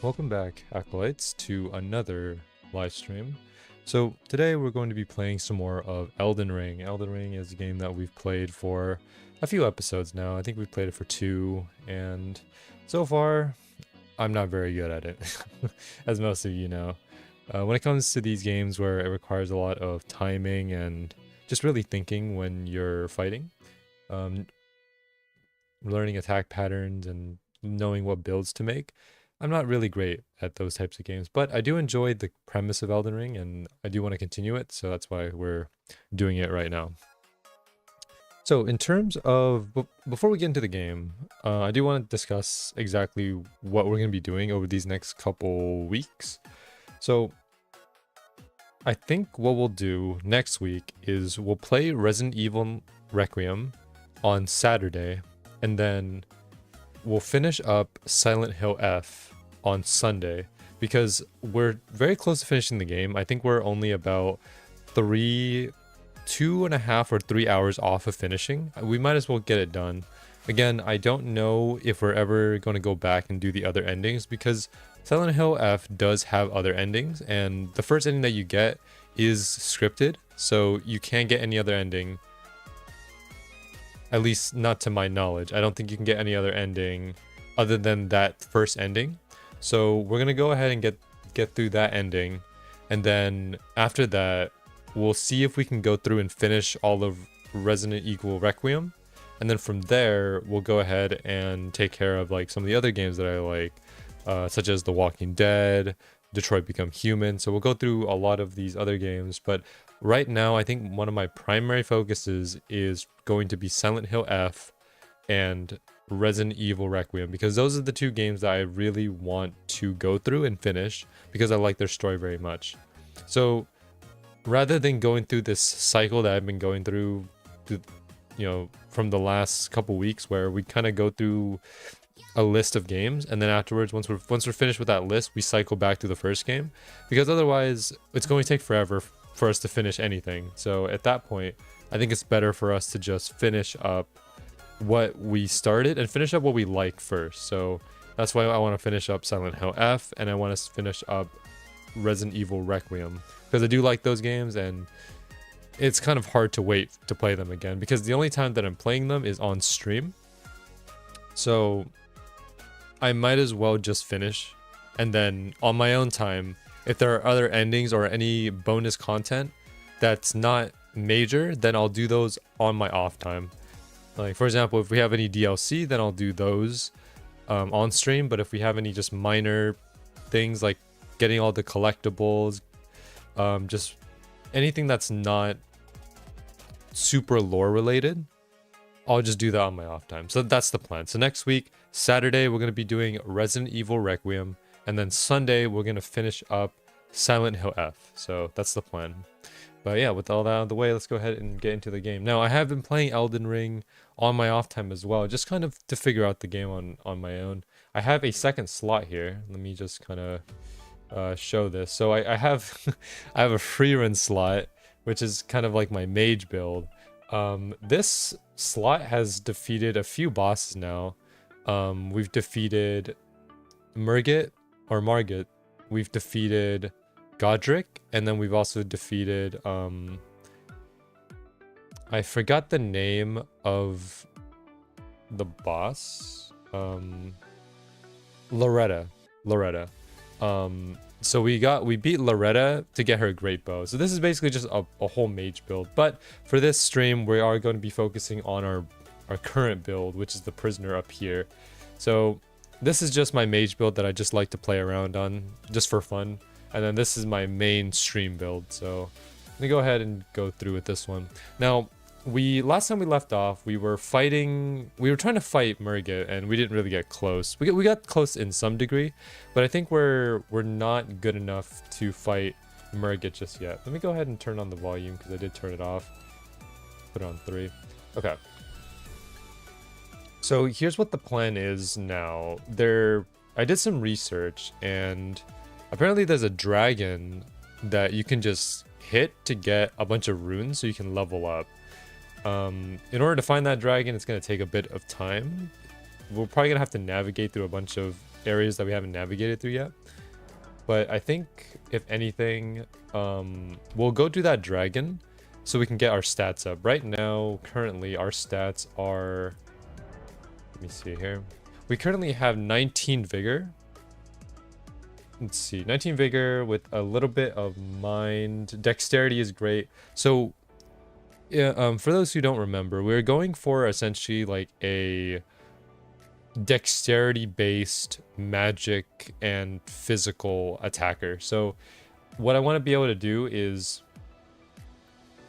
Welcome back, Acolytes, to another live stream. So today we're going to be playing some more of Elden Ring. Elden Ring is a game that we've played for a few episodes now. I think we've played it for 2, and so far, I'm not very good at it, as most of you know. When it comes to these games where it requires a lot of timing and just really thinking when you're fighting, learning attack patterns and knowing what builds to make, I'm not really great at those types of games, but I do enjoy the premise of Elden Ring and I do want to continue it, so that's why we're doing it right now. So in terms of, before we get into the game, I do want to discuss exactly what we're going to be doing over these next couple weeks. So I think what we'll do next week is we'll play Resident Evil Requiem on Saturday, and then we'll finish up Silent Hill F on Sunday, because we're very close to finishing the game. I think we're only about 2.5 or 3 hours off of finishing. We might as well get it done. Again, I don't know if we're ever going to go back and do the other endings, because Silent Hill F does have other endings, and the first ending that you get is scripted, so you can't get any other ending. At least not to my knowledge. I don't think you can get any other ending other than that first ending. So we're gonna go ahead and get through that ending, and then after that we'll see if we can go through and finish all of Resident Evil Requiem, and then from there we'll go ahead and take care of like some of the other games that I like, such as The Walking Dead, Detroit Become Human. So we'll go through a lot of these other games, but right now I think one of my primary focuses is going to be Silent Hill F and Resident Evil Requiem, because those are the 2 games that I really want to go through and finish because I like their story very much. So rather than going through this cycle that I've been going through, from the last couple weeks, where we kind of go through a list of games, and then afterwards, once we're finished with that list, we cycle back to the first game, because otherwise it's going to take forever for us to finish anything. So at that point, I think it's better for us to just finish up what we started and finish up what we like first. So that's why I want to finish up Silent Hill F, and I want to finish up Resident Evil Requiem, because I do like those games, and it's kind of hard to wait to play them again, because the only time that I'm playing them is on stream. So I might as well just finish, and then on my own time, if there are other endings or any bonus content that's not major, then I'll do those on my off time. Like, for example, if we have any DLC, then I'll do those on stream. But if we have any just minor things like getting all the collectibles, just anything that's not super lore related, I'll just do that on my off time. So that's the plan. So next week, Saturday, we're going to be doing Resident Evil Requiem, and then Sunday, we're going to finish up Silent Hill F. So that's the plan. But yeah, with all that out of the way, let's go ahead and get into the game. Now, I have been playing Elden Ring on my off time as well, just kind of to figure out the game on my own. I have a second slot here. Let me just kind of show this. So I have I have a free run slot, which is kind of like my mage build. This slot has defeated a few bosses now. We've defeated Margit. We've defeated Godric, and then we've also defeated I forgot the name of the boss. Loretta. So we beat Loretta to get her great bow. So this is basically just a whole mage build, but for this stream we are going to be focusing on our current build, which is the prisoner up here. So this is just my mage build that I just like to play around on just for fun. And then this is my main stream build. So let me go ahead and go through with this one. Now, last time we left off, we were trying to fight Margit, and we didn't really get close. We got close in some degree, but I think we're not good enough to fight Margit just yet. Let me go ahead and turn on the volume, because I did turn it off. Put it on 3. Okay. So here's what the plan is now. I did some research, and apparently there's a dragon that you can just hit to get a bunch of runes so you can level up. In order to find that dragon, it's going to take a bit of time. We're probably going to have to navigate through a bunch of areas that we haven't navigated through yet. But I think, if anything, we'll go do that dragon so we can get our stats up. Right now, currently, our stats are... Let me see here. We currently have 19 vigor. Let's see. 19 vigor with a little bit of mind. Dexterity is great. So, yeah, for those who don't remember, we're going for essentially like a dexterity-based magic and physical attacker. So what I want to be able to do is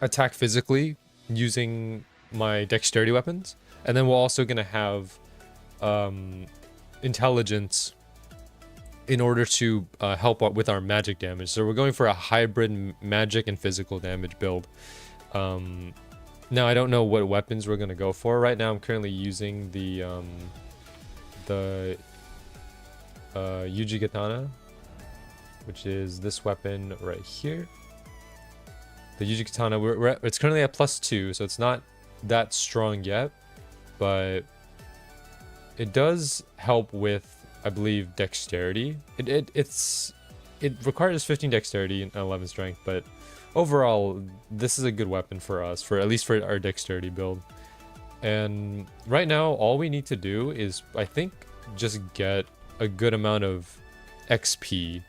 attack physically using my dexterity weapons, and then we're also going to have intelligence in order to help out with our magic damage. So we're going for a hybrid magic and physical damage build. Now I don't know what weapons we're going to go for. Right now I'm currently using the Yuji Katana, which is this weapon right here. The Yuji Katana, it's currently at +2, so it's not that strong yet, but it does help with, I believe, dexterity. It requires 15 dexterity and 11 strength, but overall, this is a good weapon for us, for at least for our dexterity build. And right now, all we need to do is, I think, just get a good amount of XP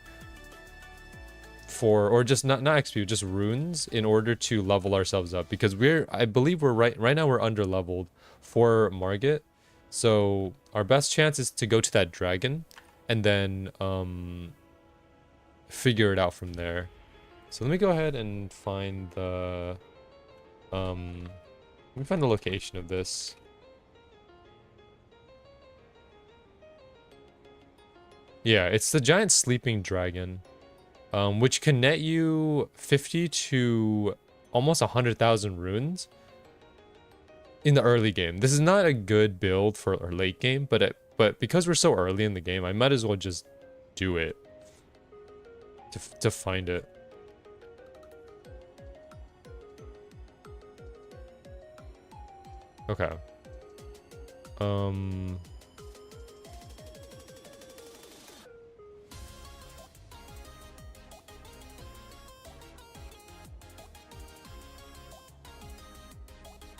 for, or just not XP, just runes in order to level ourselves up. Because I believe we're right now we're under leveled for Margit. So our best chance is to go to that dragon and then figure it out from there. So let me go ahead and find the let me find the location of this. Yeah, it's the giant sleeping dragon, which can net you 50 to almost 100,000 runes in the early game. This is not a good build for our late game, but because we're so early in the game, I might as well just do it to find it. Okay.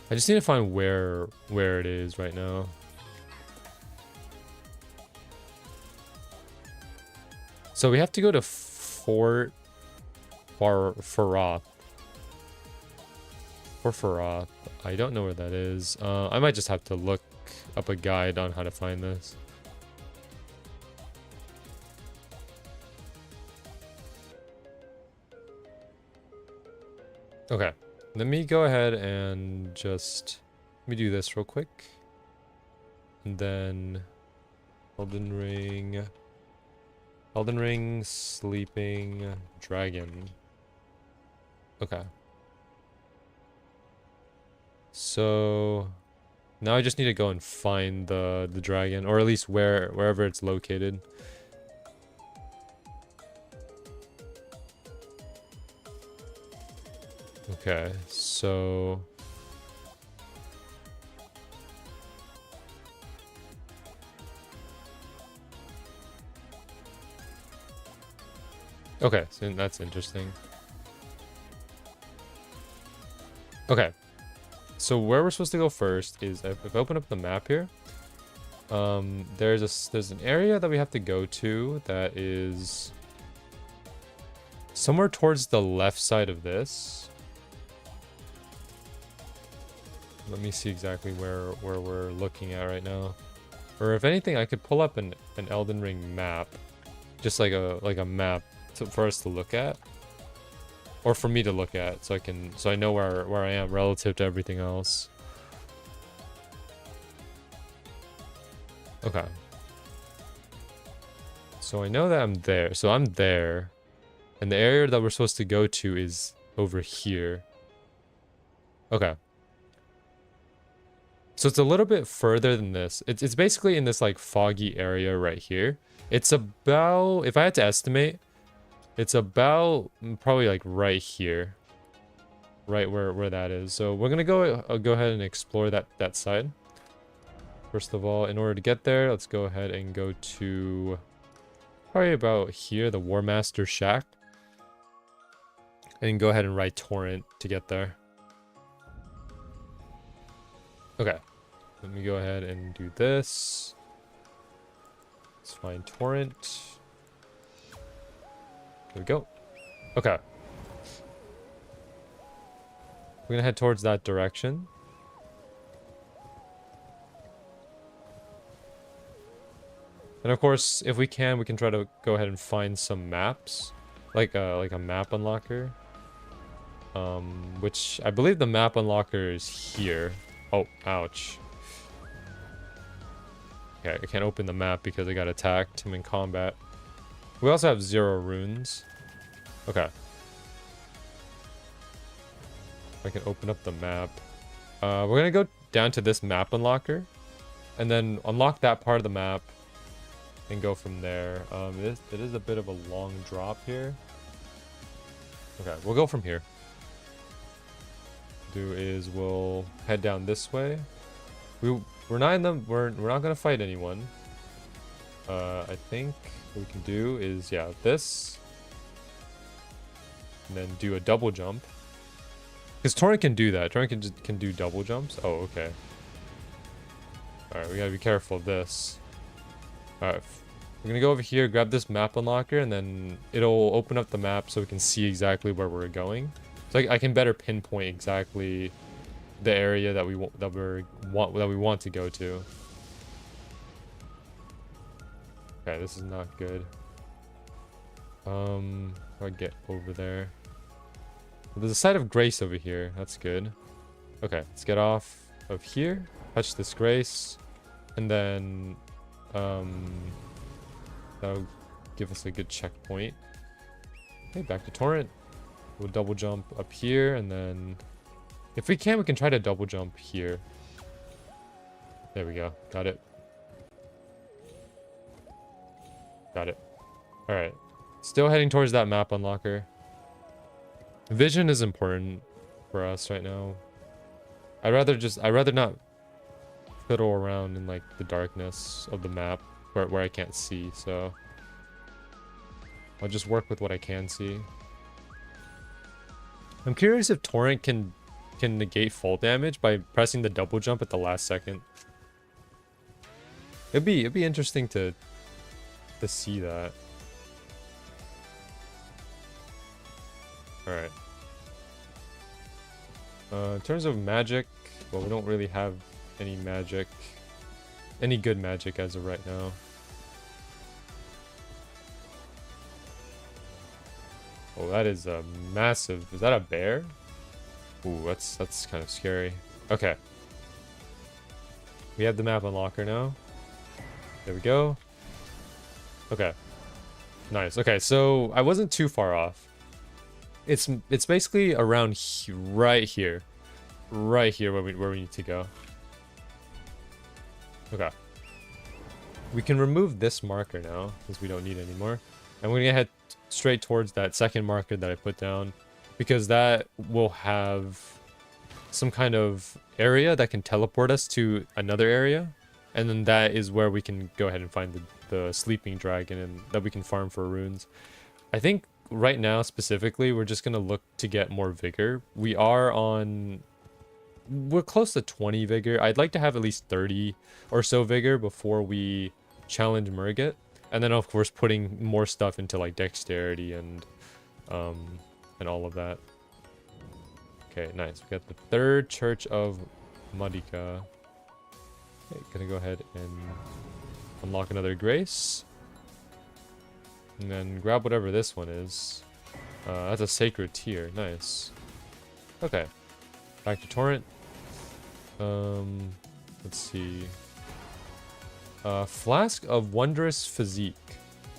I just need to find where it is right now. So we have to go to Fort Faroth. Fort Faroth. I don't know where that is. I might just have to look up a guide on how to find this. Okay. Let me go ahead and just... Let me do this real quick. And then... Elden Ring... Elden Ring, Sleeping Dragon. Okay. So... Now I just need to go and find the dragon. Or at least wherever it's located. Okay, so... Okay, so that's interesting. Okay, so where we're supposed to go first is, if I open up the map here, there's an area that we have to go to that is somewhere towards the left side of this. Let me see exactly where we're looking at right now. Or if anything, I could pull up an Elden Ring map, just like a map for us to look at, or for me to look at, so I know where I am relative to everything else. Okay. So I know that I'm there. So I'm there, and the area that we're supposed to go to is over here. Okay. So it's a little bit further than this. It's basically in this like foggy area right here. It's about, if I had to estimate, it's about probably like right here. Right where that is. So we're gonna go ahead and explore that side. First of all, in order to get there, let's go ahead and go to probably about here, the War Master Shack. And go ahead and write torrent to get there. Okay. Let me go ahead and do this. Let's find torrent. There we go. Okay. We're gonna head towards that direction. And of course, if we can try to go ahead and find some maps. Like a map unlocker. Which I believe the map unlocker is here. Oh, ouch. Okay, I can't open the map because I got attacked. I'm in combat. We also have 0 runes. Okay. I can open up the map. We're gonna go down to this map unlocker. And then unlock that part of the map. And go from there. It is a bit of a long drop here. Okay, we'll go from here. We'll head down this way. We're not gonna fight anyone. I think what we can do is this, and then do a double jump. Because Torrent can do that. Torrent can do double jumps. Oh, okay. All right, we gotta be careful of this. All right, we're gonna go over here, grab this map unlocker, and then it'll open up the map so we can see exactly where we're going. So I can better pinpoint exactly the area that we want to go to. Okay, this is not good. How do I get over there? There's a site of grace over here. That's good. Okay, let's get off of here. Touch this grace, and then that'll give us a good checkpoint. Okay, back to torrent. We'll double jump up here, and then if we can try to double jump here. There we go. Got it. Got it. All right. Still heading towards that map unlocker. Vision is important for us right now. I'd rather not fiddle around in like the darkness of the map where I can't see, so I'll just work with what I can see. I'm curious if Torrent can negate fall damage by pressing the double jump at the last second. It'd be interesting to see that. All right. In terms of magic, well, we don't really have any good magic as of right now. Oh, that is a massive... Is that a bear? Ooh, that's kind of scary. Okay. We have the map unlocker now. There we go. Okay. Nice. Okay, so I wasn't too far off. It's basically around right here where we need to go. Okay. We can remove this marker now because we don't need it anymore. And we're gonna head straight towards that second marker that I put down, because that will have some kind of area that can teleport us to another area, and then that is where we can go ahead and find the sleeping dragon and that we can farm for runes. I think right now specifically we're just gonna look to get more vigor. We're close to 20 vigor. I'd like to have at least 30 or so vigor before we challenge Murget. And then of course putting more stuff into like dexterity and all of that. Okay, nice. We got the third Church of Madika. Okay, gonna go ahead and unlock another grace. And then grab whatever this one is. That's a sacred tier. Nice. Okay. Back to torrent. Let's see. Flask of Wondrous Physique.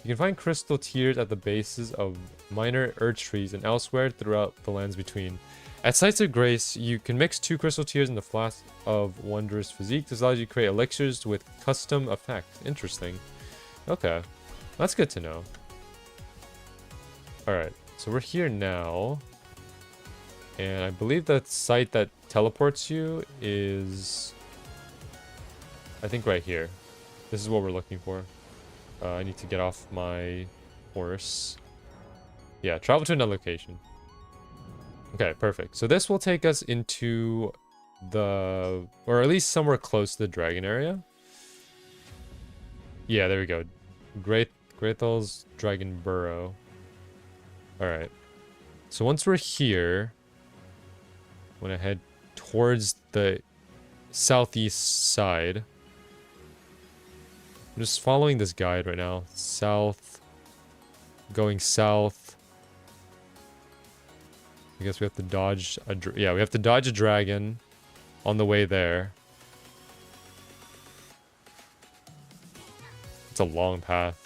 You can find crystal tears at the bases of minor earth trees and elsewhere throughout the lands between. At sites of grace, you can mix 2 crystal tears in the flask of Wondrous Physique. This allows you to create elixirs with custom effects. Interesting. Okay. That's good to know. Alright, so we're here now. And I believe the site that teleports you is I think right here. This is what we're looking for. I need to get off my horse. Yeah, travel to another location. Okay, perfect. So this will take us into the... or at least somewhere close to the dragon area. Yeah, there we go. Greathal's Dragon Burrow. Alright. So once we're here, I'm gonna head towards the southeast side. I'm just following this guide right now. South. Going south. I guess we have to dodge a... yeah, we have to dodge a dragon on the way there. It's a long path.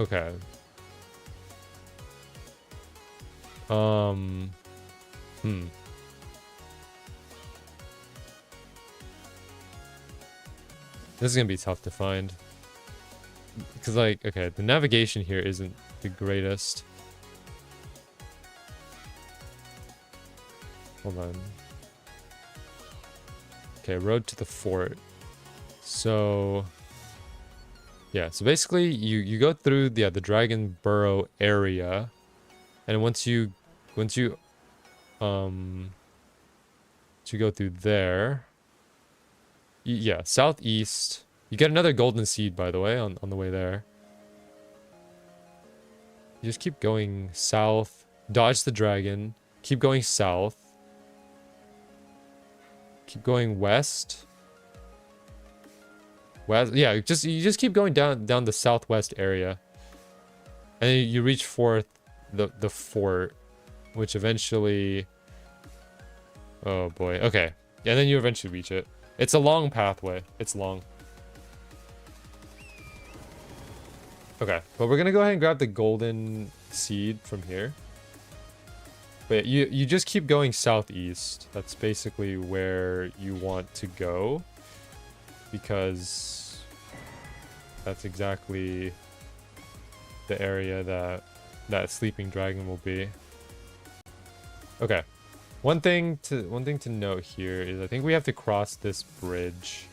Okay. This is gonna be tough to find. Because, like, okay, the navigation here isn't the greatest. Hold on. Okay, road to the fort. So... yeah, so basically you go through the Dragon Burrow area, and once you go through there, yeah, southeast, you get another golden seed, by the way, on the way there. You just keep going south, dodge the dragon, keep going south, keep going west. West, yeah, you just keep going down the southwest area, and then you reach the fort, which eventually, oh boy, okay, yeah, and then you eventually reach it. It's a long pathway. It's long. Okay, but we're gonna go ahead and grab the golden seed from here. But you just keep going southeast. That's basically where you want to go, because that's exactly the area that sleeping dragon will be. Okay. One thing to note here is I think we have to cross this bridge,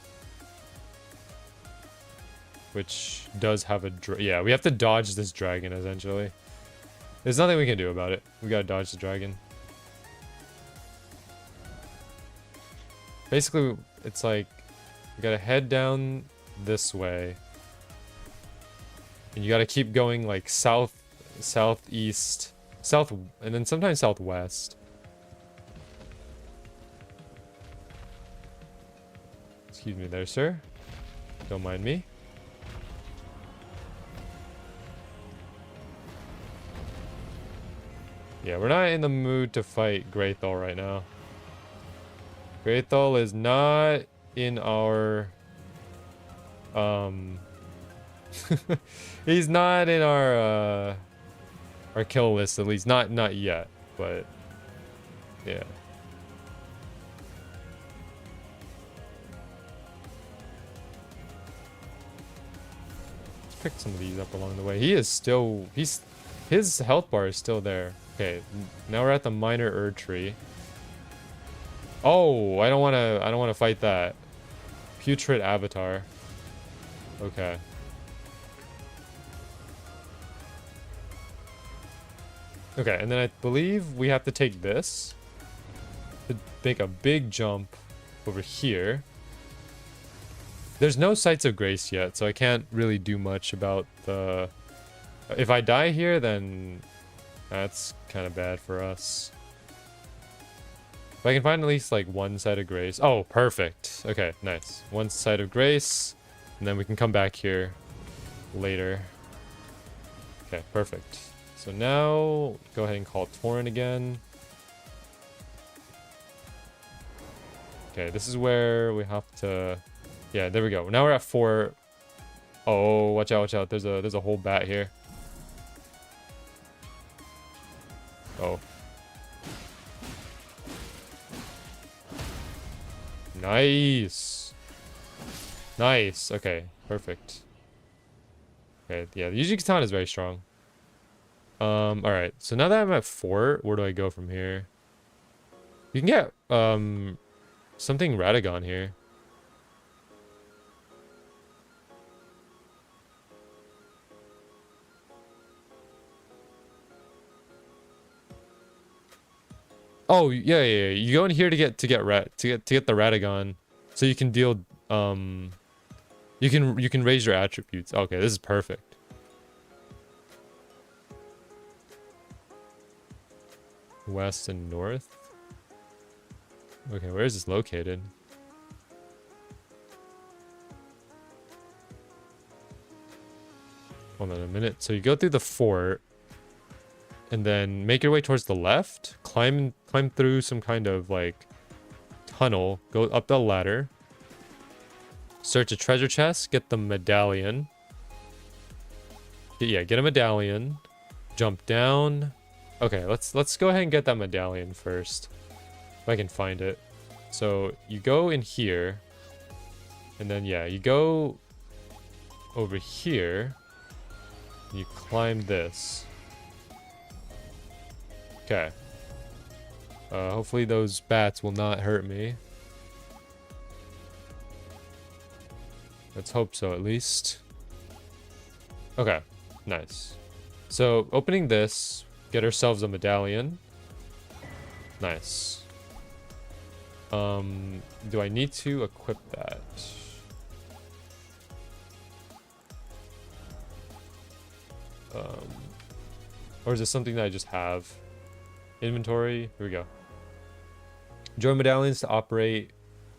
which does have a yeah, we have to dodge this dragon essentially. There's nothing we can do about it. We gotta dodge the dragon. Basically, it's like you gotta head down this way, and you gotta keep going like south, southeast, south, and then sometimes southwest. Excuse me there, sir. Don't mind me. Yeah, we're not in the mood to fight Greathal right now. Greathal is not in our... he's not in our kill list, at least. Not yet, but... yeah. Let's pick some of these up along the way. He is still... his health bar is still there. Okay, now we're at the minor Erd tree. Oh, I don't wanna fight that. Putrid Avatar. Okay. Okay, and then I believe we have to take this to make a big jump over here. There's no Sights of Grace yet, so I can't really do much about the... if I die here, then that's kind of bad for us. If I can find at least like one Sight of Grace. Oh, perfect. Okay, nice. One Sight of Grace, and then we can come back here later. Okay, perfect. So now, go ahead and call Torrent again. Okay, this is where we have to... yeah, there we go. Now we're at 4. Oh, watch out, watch out. There's a whole bat here. Oh. Nice. Nice. Okay, perfect. Okay, yeah, the Yuji Katana is very strong. Alright, so now that I'm at 4, where do I go from here? You can get, something Radagon here. Oh, yeah, you go in here to get the Radagon, so you can deal, you can raise your attributes. Okay, this is perfect. West and north. Okay, where is this located? Hold on a minute. So you go through the fort, and then make your way towards the left. Climb through some kind of like tunnel. Go up the ladder. Search a treasure chest. Get the medallion. Yeah, get a medallion. Jump down. Okay, let's go ahead and get that medallion first. If I can find it. So you go in here. And then yeah, you go over here. And you climb this. Okay. Hopefully those bats will not hurt me. Let's hope so, at least. Okay, nice. So, opening this, get ourselves a medallion. Nice. Do I need to equip that? Or is this something that I just have? Inventory, here we go. Join medallions to operate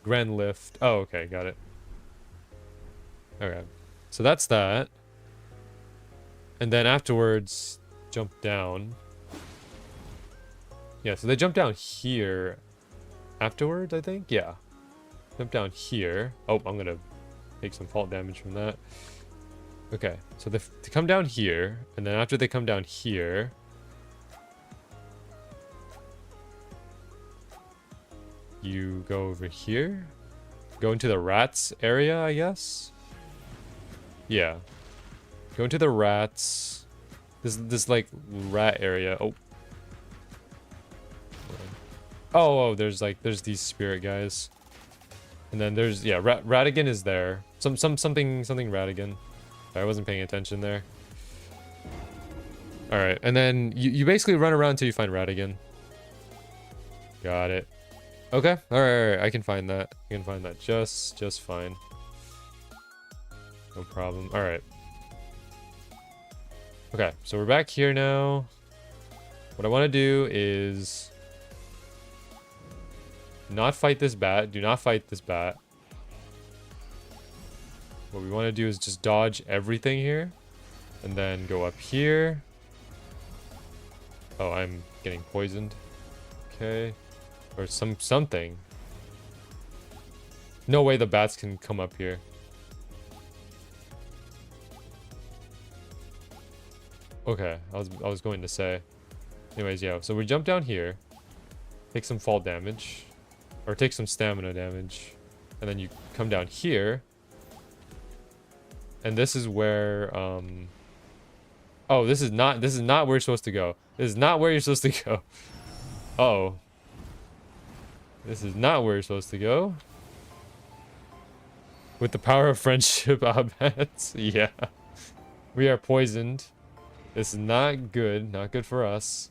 grand lift. Oh, okay, got it. Okay, so that's that. And then afterwards, jump down. Yeah, so they jump down here afterwards, I think. Yeah, jump down here. Oh, I'm gonna take some fault damage from that. Okay, so they come down here, and then after they come down here, you go over here, go into the rats area, I guess. Yeah, go into the rats. This like rat area. Oh, there's these spirit guys, and then there's Ratigan is there. Something Ratigan. I wasn't paying attention there. All right, and then you basically run around until you find Ratigan. Got it. Okay. All right. I can find that. I can find that just fine. No problem. All right. Okay, so we're back here now. What I want to do is not fight this bat. Do not fight this bat. What we want to do is just dodge everything here, and then go up here. Oh, I'm getting poisoned. Okay, or something. No way the bats can come up here. Okay, I was going to say. Anyways, yeah, so we jump down here, take some fall damage, or take some stamina damage, and then you come down here, and this is where oh, this is not where you're supposed to go. This is not where you're supposed to go. Uh-oh. This is not where you're supposed to go. With the power of friendship, I bet. Yeah. We are poisoned. This is not good. Not good for us.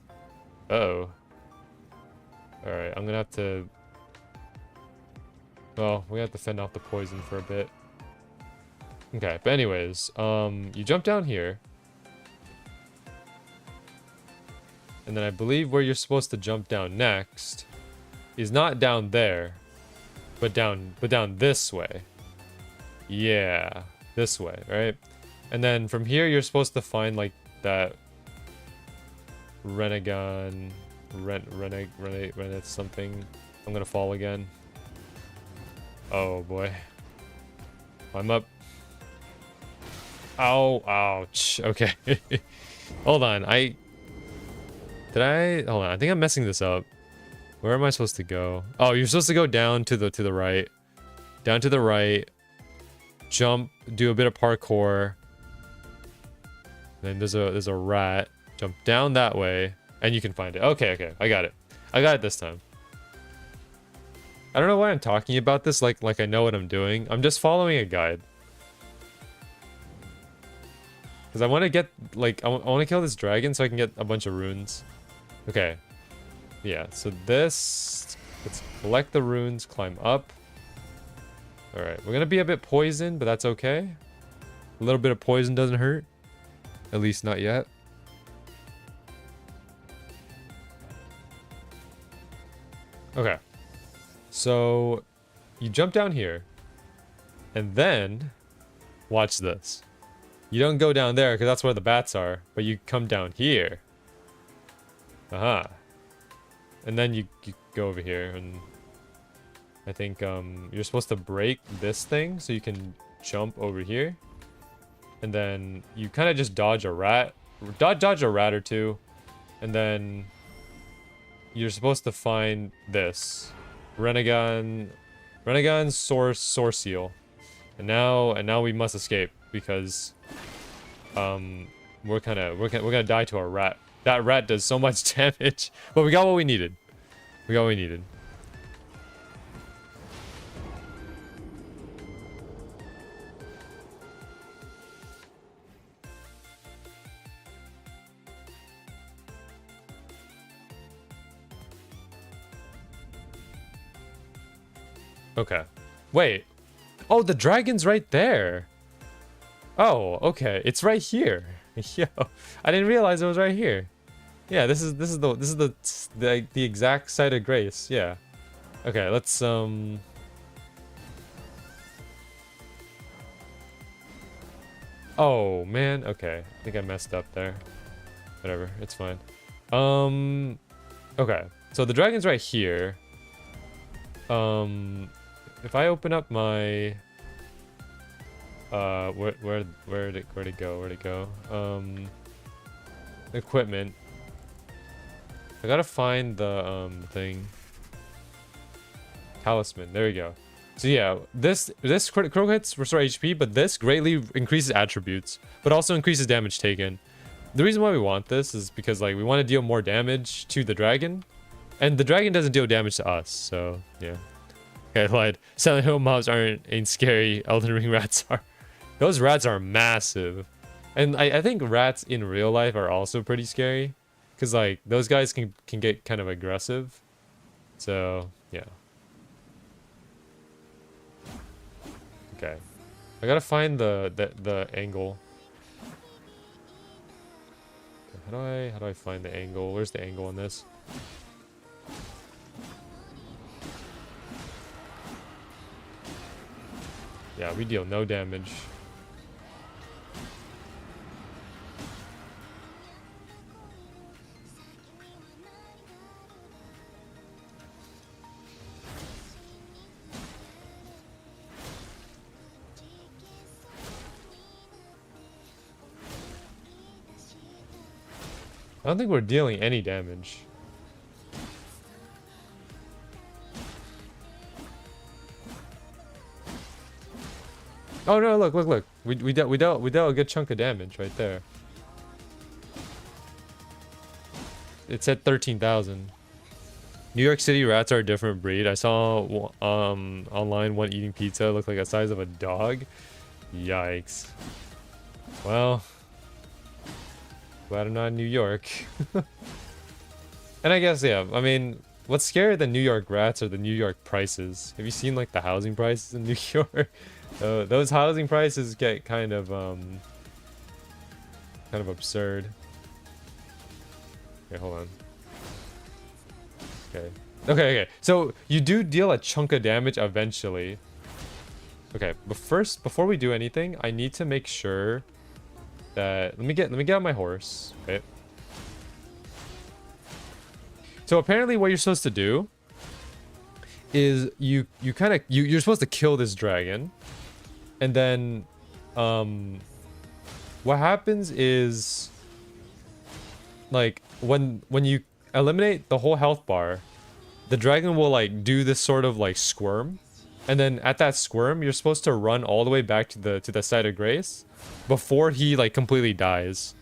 Uh-oh. Alright, I'm gonna have to... Well, we have to fend off the poison for a bit. Okay, but anyways, you jump down here. And then I believe where you're supposed to jump down next is not down there, but down this way. Yeah, this way, right? And then from here you're supposed to find like that Renegon, Renegade something. I'm gonna fall again. Oh boy. I'm up. Ow, ouch. Okay. Hold on. Hold on. I think I'm messing this up. Where am I supposed to go? Oh, you're supposed to go down to the right. down to the right, jump, do a bit of parkour. Then there's a rat. Jump down that way, and you can find it. Okay, okay, I got it. I got it this time. I don't know why I'm talking about this like I know what I'm doing. I'm just following a guide. Because I want to get, like, I want to kill this dragon so I can get a bunch of runes. Okay. Yeah, so this... Let's collect the runes, climb up. Alright, we're going to be a bit poisoned, but that's okay. A little bit of poison doesn't hurt. At least not yet. Okay. So, you jump down here. And then, watch this. You don't go down there because that's where the bats are, but you come down here. Aha. And then you go over here, and I think you're supposed to break this thing so you can jump over here. And then you kind of just dodge a rat. Dodge a rat or two. And then you're supposed to find this. Renegon source seal. And now we must escape because we're gonna die to a rat. That rat does so much damage. But we got what we needed. We got what we needed. Okay. Wait. Oh, the dragon's right there. Oh, okay. It's right here. Yo, I didn't realize it was right here. Yeah, this is the exact site of grace. Yeah. Okay, let's Oh, man. Okay. I think I messed up there. Whatever. It's fine. Okay. So the dragon's right here. If I open up my where'd it go? Equipment. I gotta find the thing. Talisman. There we go. So yeah, this critical hits restore HP, but this greatly increases attributes, but also increases damage taken. The reason why we want this is because like we want to deal more damage to the dragon, and the dragon doesn't deal damage to us. So yeah. Okay, I lied. Silent Hill mobs ain't scary. Elden Ring rats are. Those rats are massive. And I think rats in real life are also pretty scary. Because, like, those guys can get kind of aggressive. So, yeah. Okay. I gotta find the angle. Okay, how do I find the angle? Where's the angle on this? Yeah, we deal no damage. I don't think we're dealing any damage. Oh no, look. We dealt a good chunk of damage right there. It's at 13,000. New York City rats are a different breed. I saw online one eating pizza looked like the size of a dog. Yikes. Well, glad I'm not in New York. And I guess, yeah, I mean, what's scarier than New York rats are the New York prices. Have you seen like the housing prices in New York? Those housing prices get kind of absurd. Okay, hold on. Okay. So you do deal a chunk of damage eventually. Okay, but first, before we do anything, I need to make sure that let me get on my horse. Okay. So apparently, what you're supposed to do is you're supposed to kill this dragon, and then what happens is like when you eliminate the whole health bar, the dragon will like do this sort of like squirm, And then at that squirm, you're supposed to run all the way back to the site of grace before he like completely dies.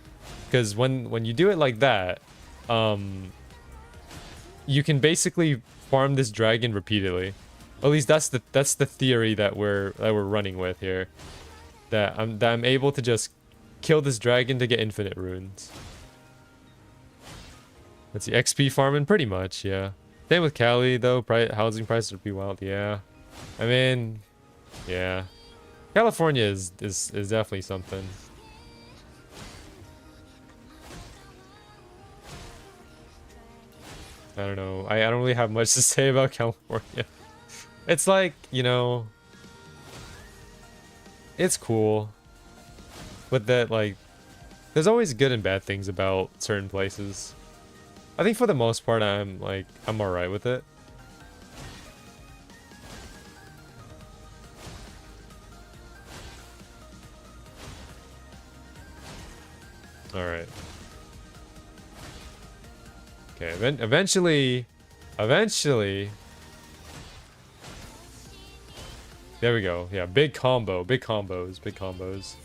Because when you do it like that, you can basically farm this dragon repeatedly. At least that's the theory that we're running with here. That I'm able to just kill this dragon to get infinite runes. Let's see, XP farming pretty much, yeah. Same with Cali though. Housing prices would be wild, yeah. I mean, yeah. California is definitely something. I don't know. I don't really have much to say about California. It's like, you know, it's cool. But that, like, there's always good and bad things about certain places. I think for the most part, I'm alright with it. Alright. Okay, eventually... There we go. Yeah, big combos.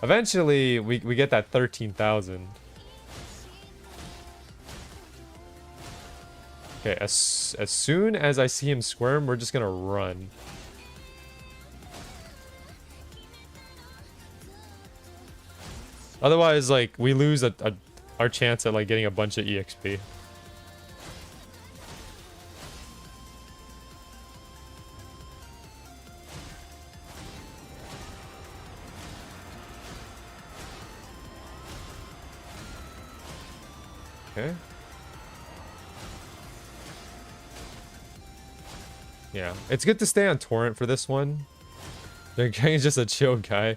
Eventually, we get that 13,000. Okay, as soon as I see him squirm, we're just gonna run. Otherwise, like, we lose our chance at, like, getting a bunch of EXP. Okay. Yeah, it's good to stay on torrent for this one. Their gang is just a chill guy.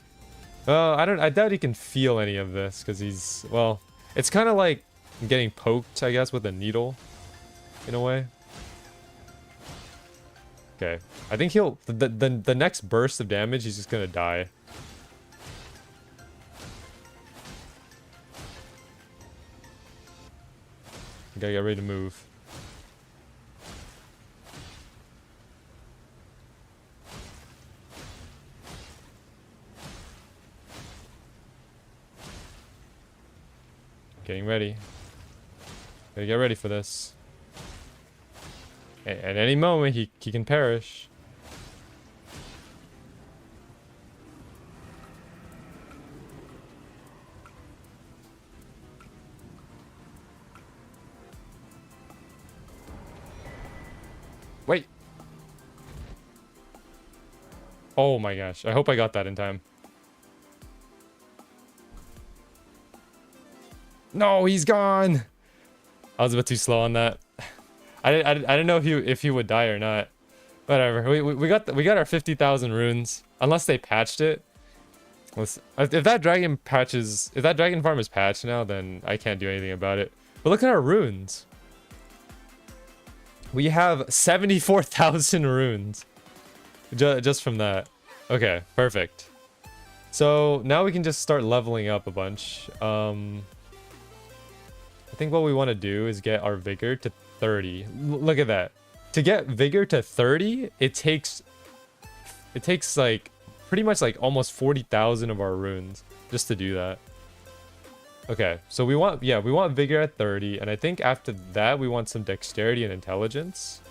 I doubt he can feel any of this because he's, well, it's kind of like getting poked, I guess, with a needle in a way. Okay, I think the next burst of damage, he's just gonna die. You gotta get ready to move. Getting ready. Gotta get ready for this. At any moment, he can perish. Wait. Oh my gosh. I hope I got that in time. No, he's gone. I was a bit too slow on that. I didn't know if he would die or not. Whatever. We got our 50,000 runes. Unless they patched it. If that dragon farm is patched now, then I can't do anything about it. But look at our runes. We have 74,000 runes. Just from that. Okay, perfect. So now we can just start leveling up a bunch. I think what we want to do is get our vigor to 30. Look at that. To get vigor to 30, it takes like pretty much like almost 40,000 of our runes just to do that. Okay, so we want vigor at 30, and I think after that we want some dexterity and intelligence.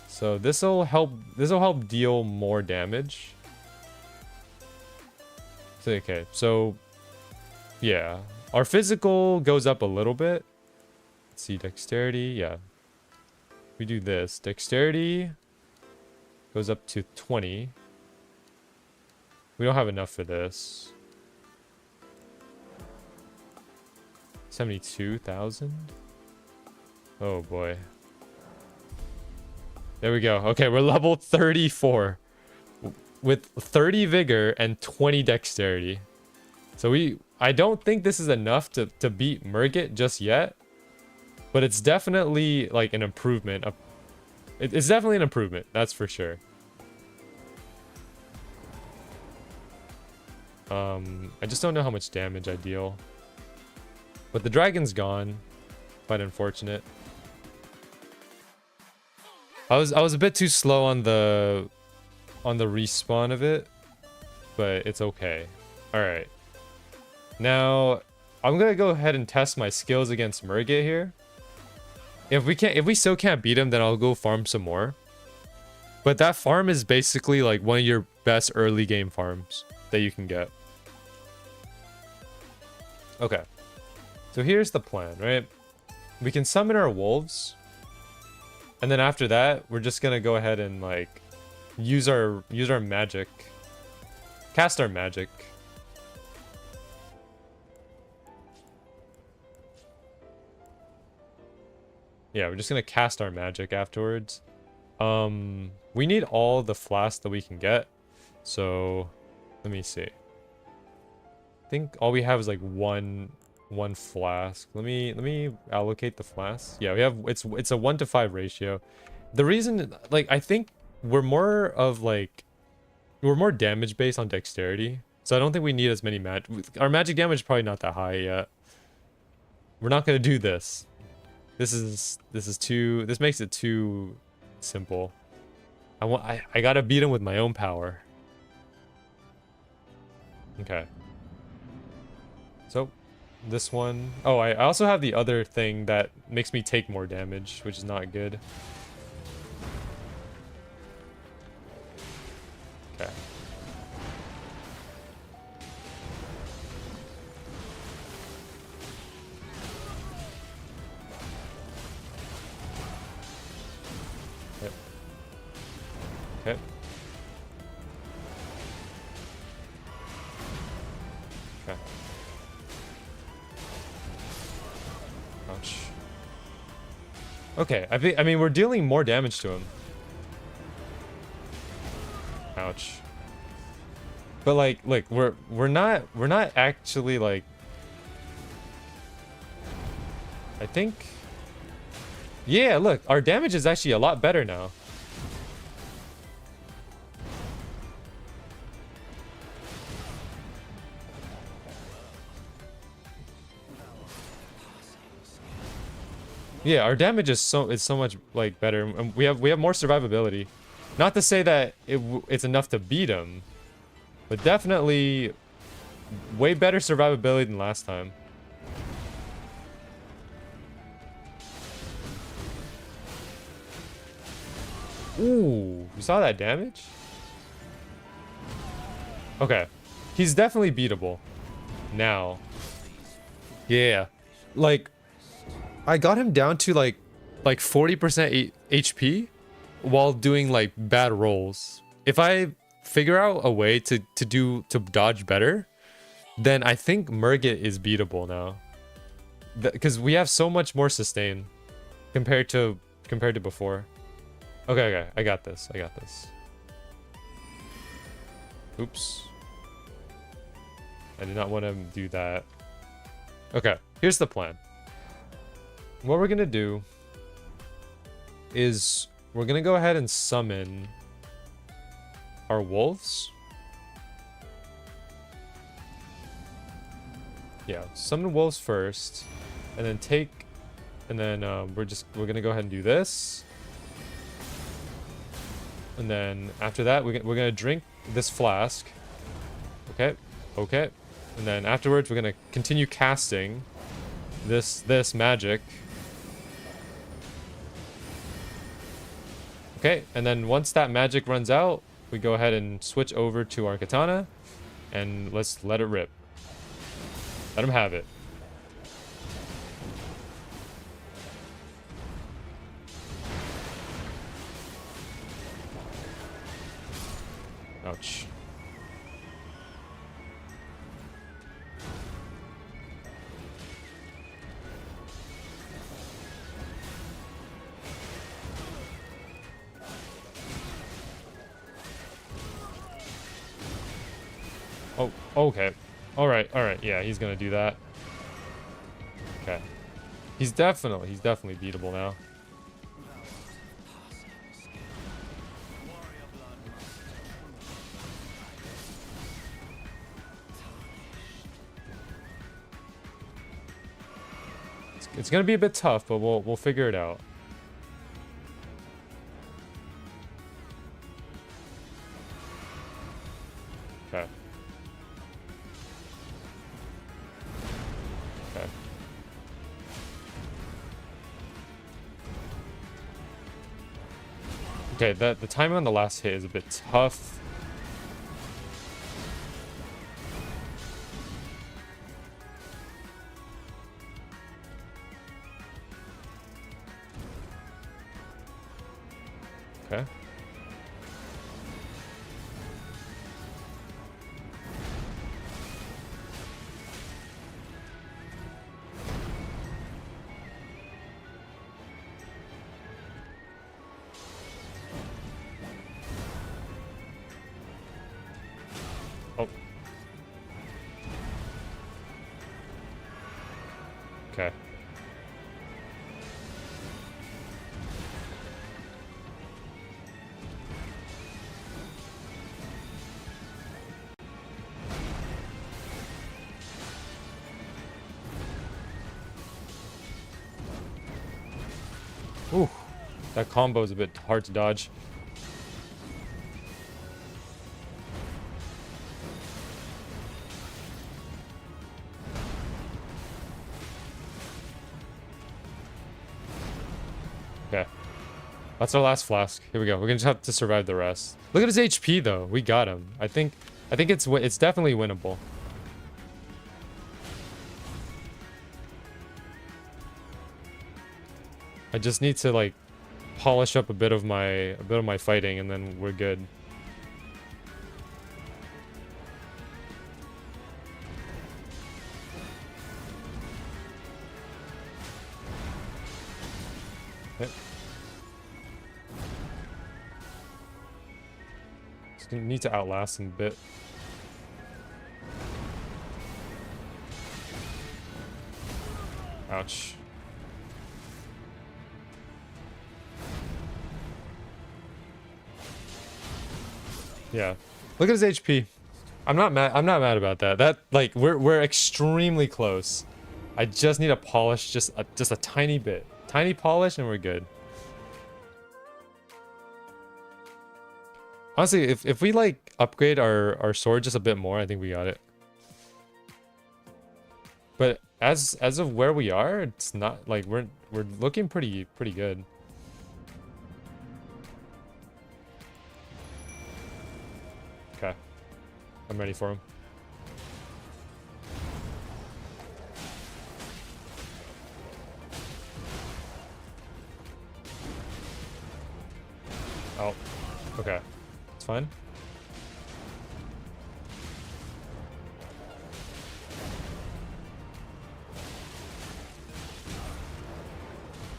So this'll help deal more damage. So, okay, so yeah. Our physical goes up a little bit. Let's see, dexterity, yeah. We do this. Dexterity goes up to 20. We don't have enough for this. 72,000? Oh boy. There we go. Okay, we're level 34. With 30 vigor and 20 dexterity. So I don't think this is enough to beat Murgit just yet. But it's definitely like an improvement. It's definitely an improvement, that's for sure. I just don't know how much damage I deal. But the dragon's gone. Quite unfortunate. I was a bit too slow on the respawn of it, but it's okay. All right. Now, I'm gonna go ahead and test my skills against Murgit here. If we still can't beat him, then I'll go farm some more. But that farm is basically like one of your best early game farms that you can get. Okay. So here's the plan, right? We can summon our wolves. And then after that, we're just gonna go ahead and like use our magic. Cast our magic. Yeah, we're just gonna cast our magic afterwards. We need all the flasks that we can get. So let me see. I think all we have is like one flask. Let me allocate the flasks. Yeah, we have it's a 1 to 5 ratio. The reason, like, I think we're more damage based on dexterity. So I don't think we need as many our magic damage is probably not that high yet. We're not gonna do this. This makes it too simple. I gotta beat him with my own power. Okay. So this one, oh, I also have the other thing that makes me take more damage, which is not good. Okay. Yep. Okay. Okay. Ouch. Okay, I mean we're dealing more damage to him. Ouch. But like, look, we're not actually like, I think, yeah, look, our damage is actually a lot better now. Yeah, our damage is so much like better, and we have more survivability. Not to say that it's enough to beat him, but definitely way better survivability than last time. Ooh, you saw that damage? Okay, he's definitely beatable now. Yeah, like, I got him down to like 40% HP while doing like bad rolls. If I figure out a way to dodge better, then I think Murgit is beatable now. Because we have so much more sustain compared to before. Okay, I got this. Oops. I did not want to do that. Okay, here's the plan. What we're gonna do is we're gonna go ahead and summon our wolves. Yeah, summon wolves first, and then we're gonna go ahead and do this, and then after that we're gonna drink this flask. Okay, and then afterwards we're gonna continue casting this magic. Okay, and then once that magic runs out, we go ahead and switch over to our katana, and let's let it rip. Let him have it. Ouch. Oh, okay. All right. Yeah, he's gonna do that. Okay. He's definitely beatable now. It's gonna be a bit tough, but we'll figure it out. Okay, the timing on the last hit is a bit tough. Okay. Oh. Okay. Ooh, that combo is a bit hard to dodge. Okay. That's our last flask. Here we go. We're gonna just have to survive the rest. Look at his HP though. We got him. I think it's definitely winnable. I just need to like polish up a bit of my fighting and then we're good. Okay. Just gonna need to outlast him a bit. Ouch. Yeah. Look at his HP. I'm not mad about that. That like we're extremely close. I just need to polish just a tiny bit. Tiny polish and we're good. Honestly, if we like upgrade our sword just a bit more, I think we got it. But as of where we are, it's not like we're looking pretty good. Okay. I'm ready for him. Oh. Okay. It's fine.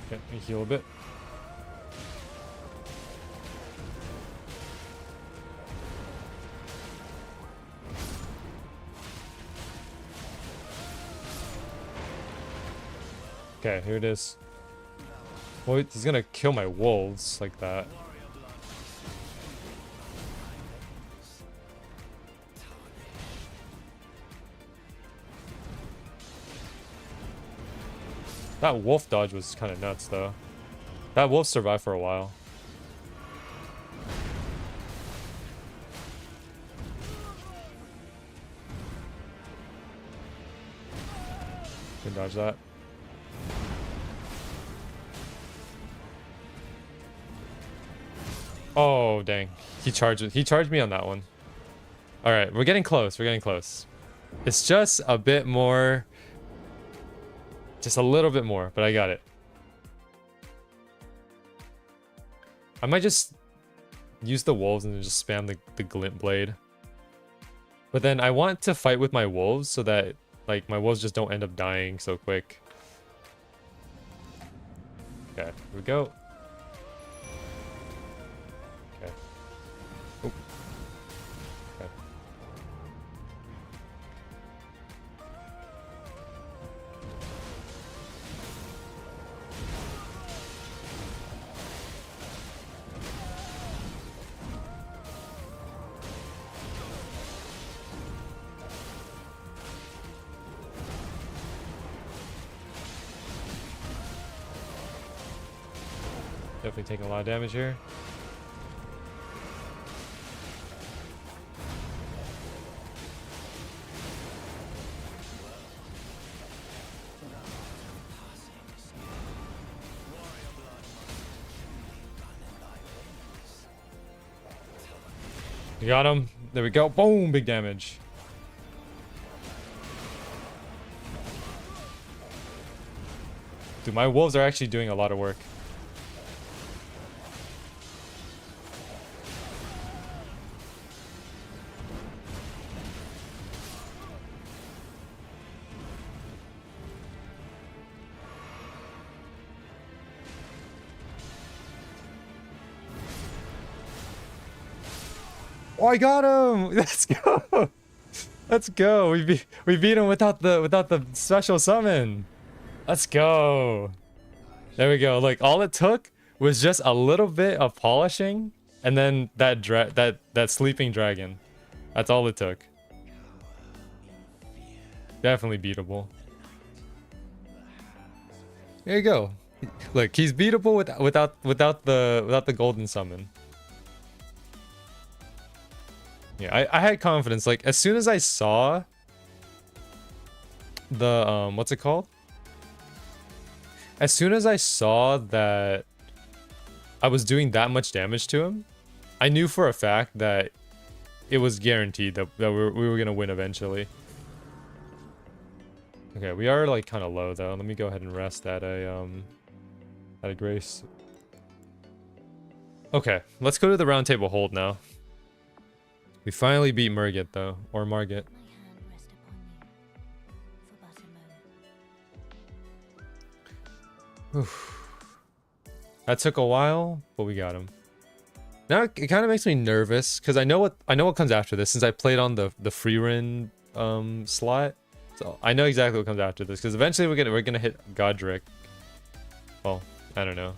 Okay, let me heal a bit. Okay, here it is. Well, he's gonna kill my wolves like that. That wolf dodge was kind of nuts, though. That wolf survived for a while. Can dodge that. Oh, dang. He charged me on that one. All right, we're getting close. We're getting close. It's just a bit more. Just a little bit more, but I got it. I might just use the wolves and then just spam the glint blade. But then I want to fight with my wolves so that like my wolves just don't end up dying so quick. Okay, here we go. Okay. Oh. Okay. Definitely taking a lot of damage here. You got him. There we go. Boom, big damage. Dude, my wolves are actually doing a lot of work. Oh, I got him! Let's go! Let's go! We beat him without the special summon. Let's go! There we go. Like, all it took was just a little bit of polishing, and then that sleeping dragon. That's all it took. Definitely beatable. There you go. Look, he's beatable without the golden summon. Yeah, I had confidence. Like, as soon as I saw the what's it called? As soon as I saw that I was doing that much damage to him, I knew for a fact that it was guaranteed that we were gonna win eventually. Okay, we are like kind of low though. Let me go ahead and rest at a grace. Okay, let's go to the round table hold now. We finally beat Murgit though, or Margit. That took a while, but we got him. Now it kind of makes me nervous because I know what comes after this since I played on the free run slot. So I know exactly what comes after this because eventually we're gonna hit Godric. Well, I don't know.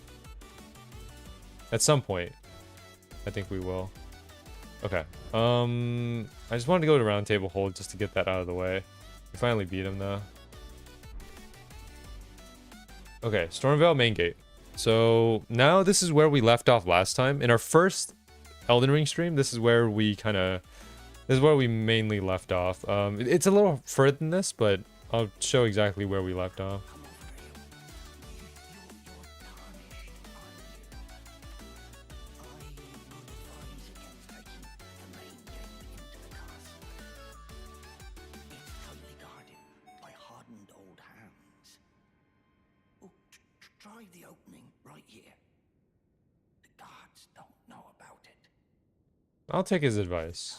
At some point, I think we will. Okay. I just wanted to go to round table hold just to get that out of the way. We finally beat him though. Okay, Stormveil main gate. So now this is where we left off last time. In our first Elden Ring stream, this is where we mainly left off. It's a little further than this, but I'll show exactly where we left off. I'll take his advice.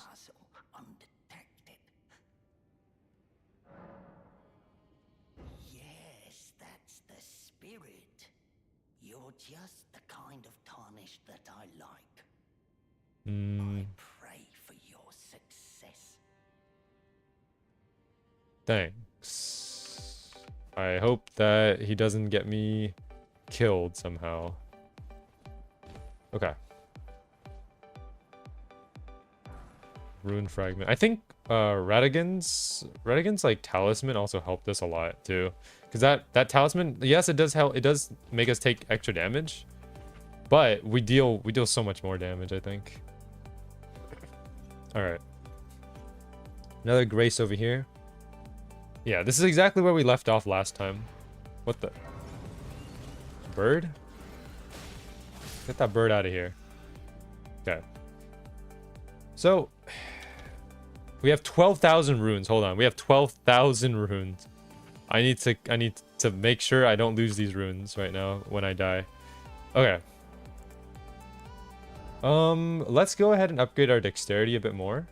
Yes, that's the spirit. You're just the kind of tarnish that I like. I pray for your success. Thanks. I hope that he doesn't get me killed somehow. Okay. Rune fragment. I think Radigan's like talisman also helped us a lot too, because that talisman, yes, it does help. It does make us take extra damage, but we deal so much more damage, I think. All right, another grace over here. Yeah, this is exactly where we left off last time. What the bird? Get that bird out of here. Okay. So we have 12,000 runes. Hold on. We have 12,000 runes. I need to make sure I don't lose these runes right now when I die. Okay. Let's go ahead and upgrade our dexterity a bit more.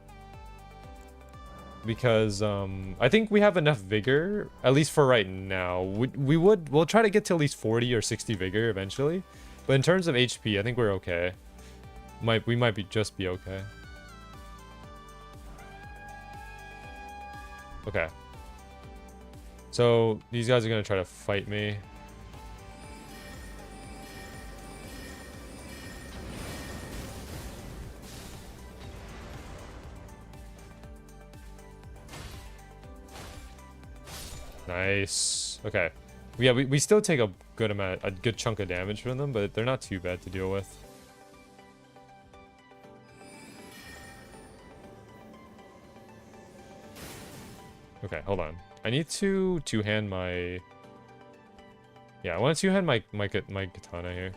Because I think we have enough vigor, at least for right now. We'll try to get to at least 40 or 60 vigor eventually. But in terms of HP, I think we're okay. We might just be okay. Okay. So these guys are gonna try to fight me. Nice. Okay. Yeah, we still take a good chunk of damage from them, but they're not too bad to deal with. Okay, hold on. I need to two-hand my... Yeah, I want to two-hand my katana here.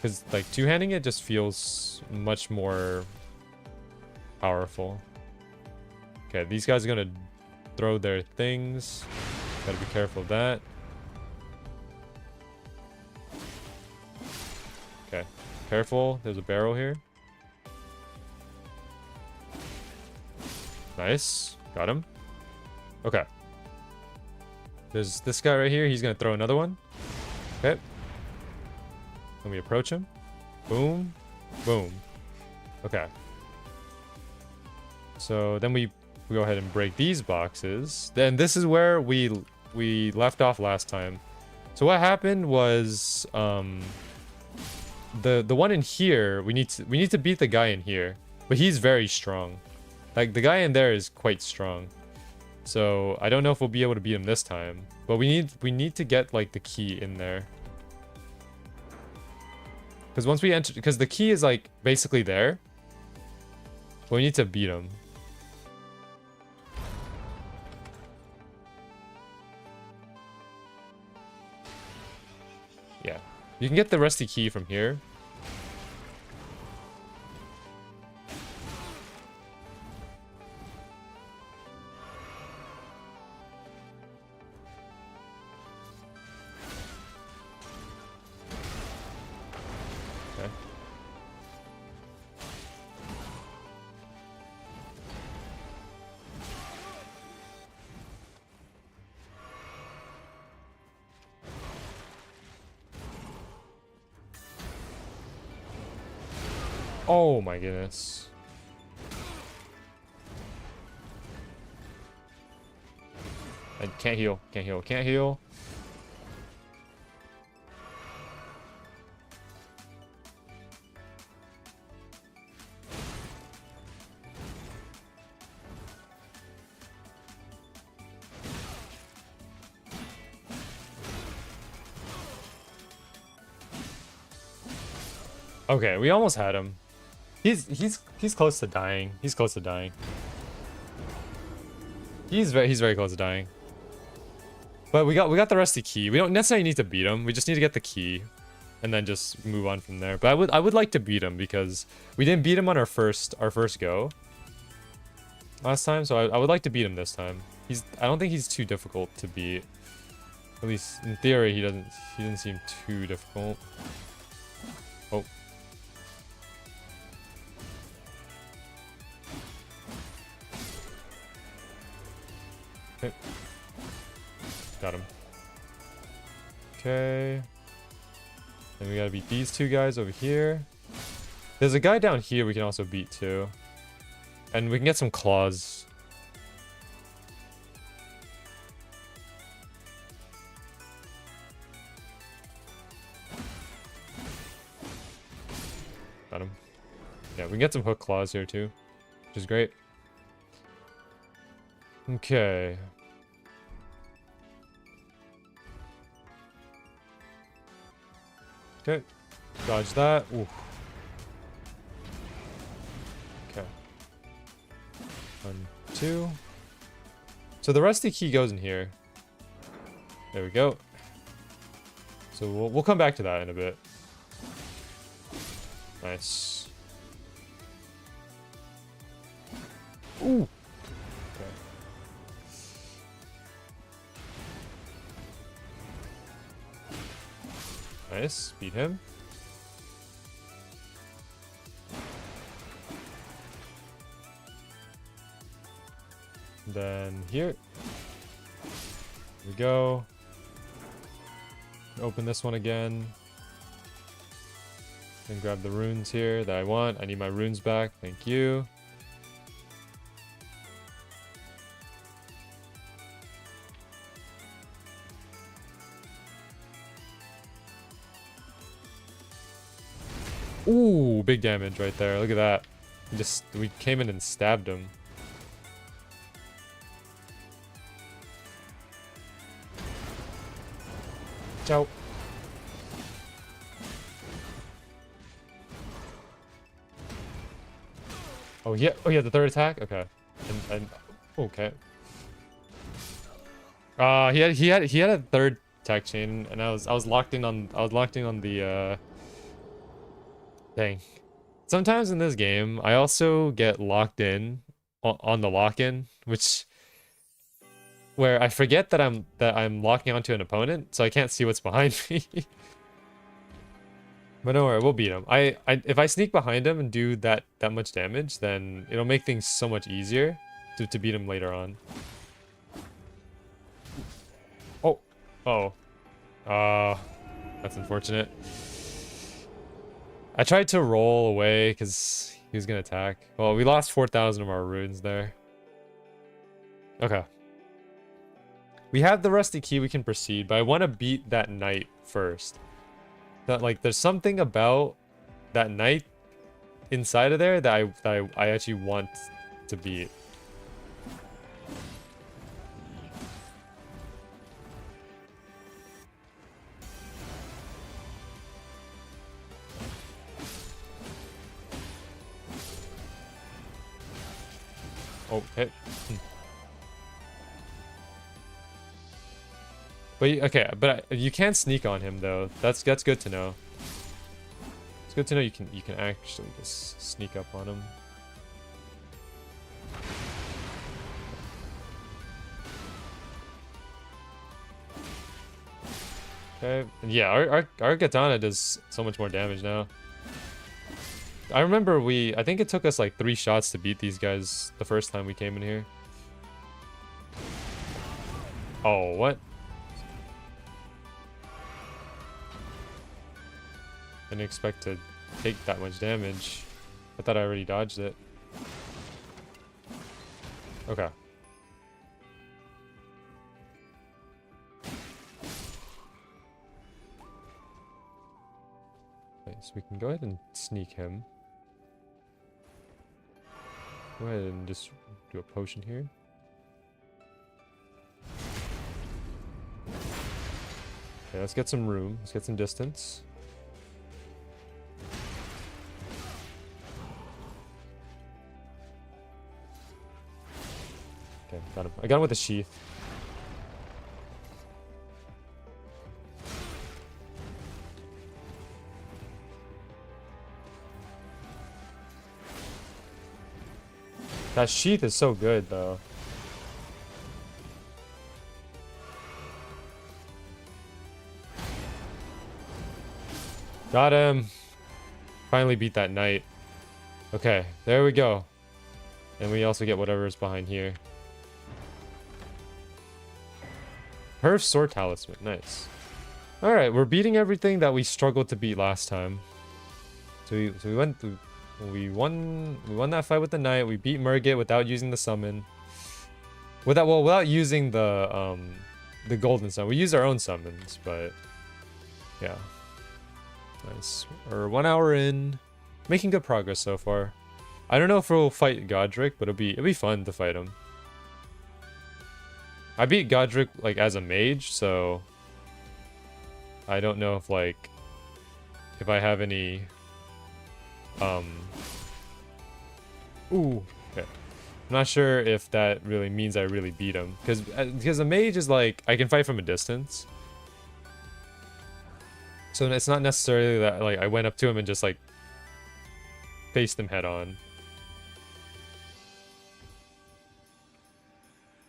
Because, like, two-handing it just feels much more... powerful. Okay, these guys are gonna throw their things. Gotta be careful of that. Okay, careful. There's a barrel here. Nice. Got him. Okay. There's this guy right here. He's gonna throw another one. Okay. Then we approach him. Boom. Boom. Okay. So then we go ahead and break these boxes. Then this is where we left off last time. So what happened was the one in here, we need to beat the guy in here, but he's very strong. Like the guy in there is quite strong. So I don't know if we'll be able to beat him this time, but we need to get like the key in there. Because once we enter, because the key is like basically there, but we need to beat him. Yeah, you can get the rusty key from here. Okay. Oh my goodness. I can't heal, can't heal, can't heal. Okay, we almost had him. He's close to dying. He's close to dying. He's very close to dying. But we got the rusty key. We don't necessarily need to beat him. We just need to get the key, and then just move on from there. But I would like to beat him because we didn't beat him on our first go last time. So I would like to beat him this time. I don't think he's too difficult to beat. At least in theory, he didn't seem too difficult. Oh. Okay. Got him. Okay. Then we gotta beat these two guys over here. There's a guy down here we can also beat too. And we can get some claws. Got him. Yeah, we can get some hook claws here too, which is great. Okay. Okay. Dodge that. Ooh. Okay. 1, 2. So the rusty key goes in here. There we go. So we'll come back to that in a bit. Nice. Ooh. Nice, beat him. Then here we go. Open this one again. And grab the runes here that I want. I need my runes back. Thank you. Ooh, big damage right there. Look at that. We came in and stabbed him. Ciao. Oh yeah. Oh yeah. The third attack. Okay. And okay. He had a third attack chain, and I was locked in on the. Dang. Sometimes in this game, I also get locked in on the lock-in, where I forget that I'm locking onto an opponent, so I can't see what's behind me. But don't worry, we'll beat him. If I sneak behind him and do that much damage, then it'll make things so much easier to beat him later on. Oh, oh, that's unfortunate. I tried to roll away because he was gonna attack. Well, we lost 4,000 of our runes there. Okay. We have the rusty key, we can proceed, but I want to beat that knight first. That, like, there's something about that knight inside of there that I actually want to beat. Oh, hit. But okay, but you can sneak on him though. That's good to know. It's good to know you can actually just sneak up on him. Okay, yeah, our katana does so much more damage now. I remember I think it took us like 3 shots to beat these guys the first time we came in here. Oh, what? Didn't expect to take that much damage. I thought I already dodged it. Okay. Okay, so we can go ahead and sneak him. Go ahead and just do a potion here. Okay, let's get some room. Let's get some distance. Okay, got him. I got him with a sheath. That sheath is so good, though. Got him. Finally beat that knight. Okay, there we go. And we also get whatever is behind here. Perf Sword Talisman. Nice. Alright, we're beating everything that we struggled to beat last time. So we won that fight with the knight. We beat Murgit without using the summon. Without using the golden summon. We used our own summons, but yeah. Nice. We're 1 hour in. Making good progress so far. I don't know if we'll fight Godric, but it'll be fun to fight him. I beat Godric like as a mage, so I don't know if I have any ooh, okay. I'm not sure if that really means I really beat him, because a mage is like I can fight from a distance. So it's not necessarily that like I went up to him and just like faced him head on.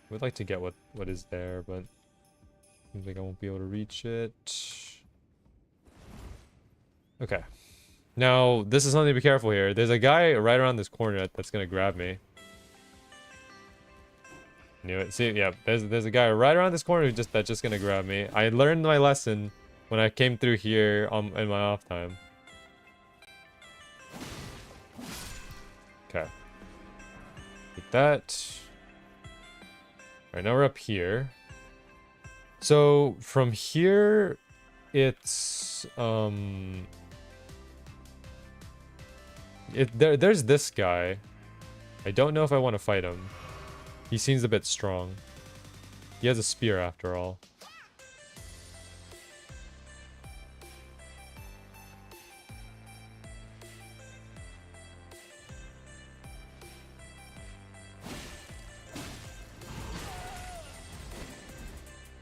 I would like to get what is there, but seems like I won't be able to reach it. Okay. Now, this is something to be careful here. There's a guy right around this corner that's gonna grab me. Knew it. See, yeah, there's a guy right around this corner that's just gonna grab me. I learned my lesson when I came through here in my off time. Okay. Take that. Alright, now we're up here. So from here, it's there's this guy. I don't know if I want to fight him. He seems a bit strong. He has a spear after all.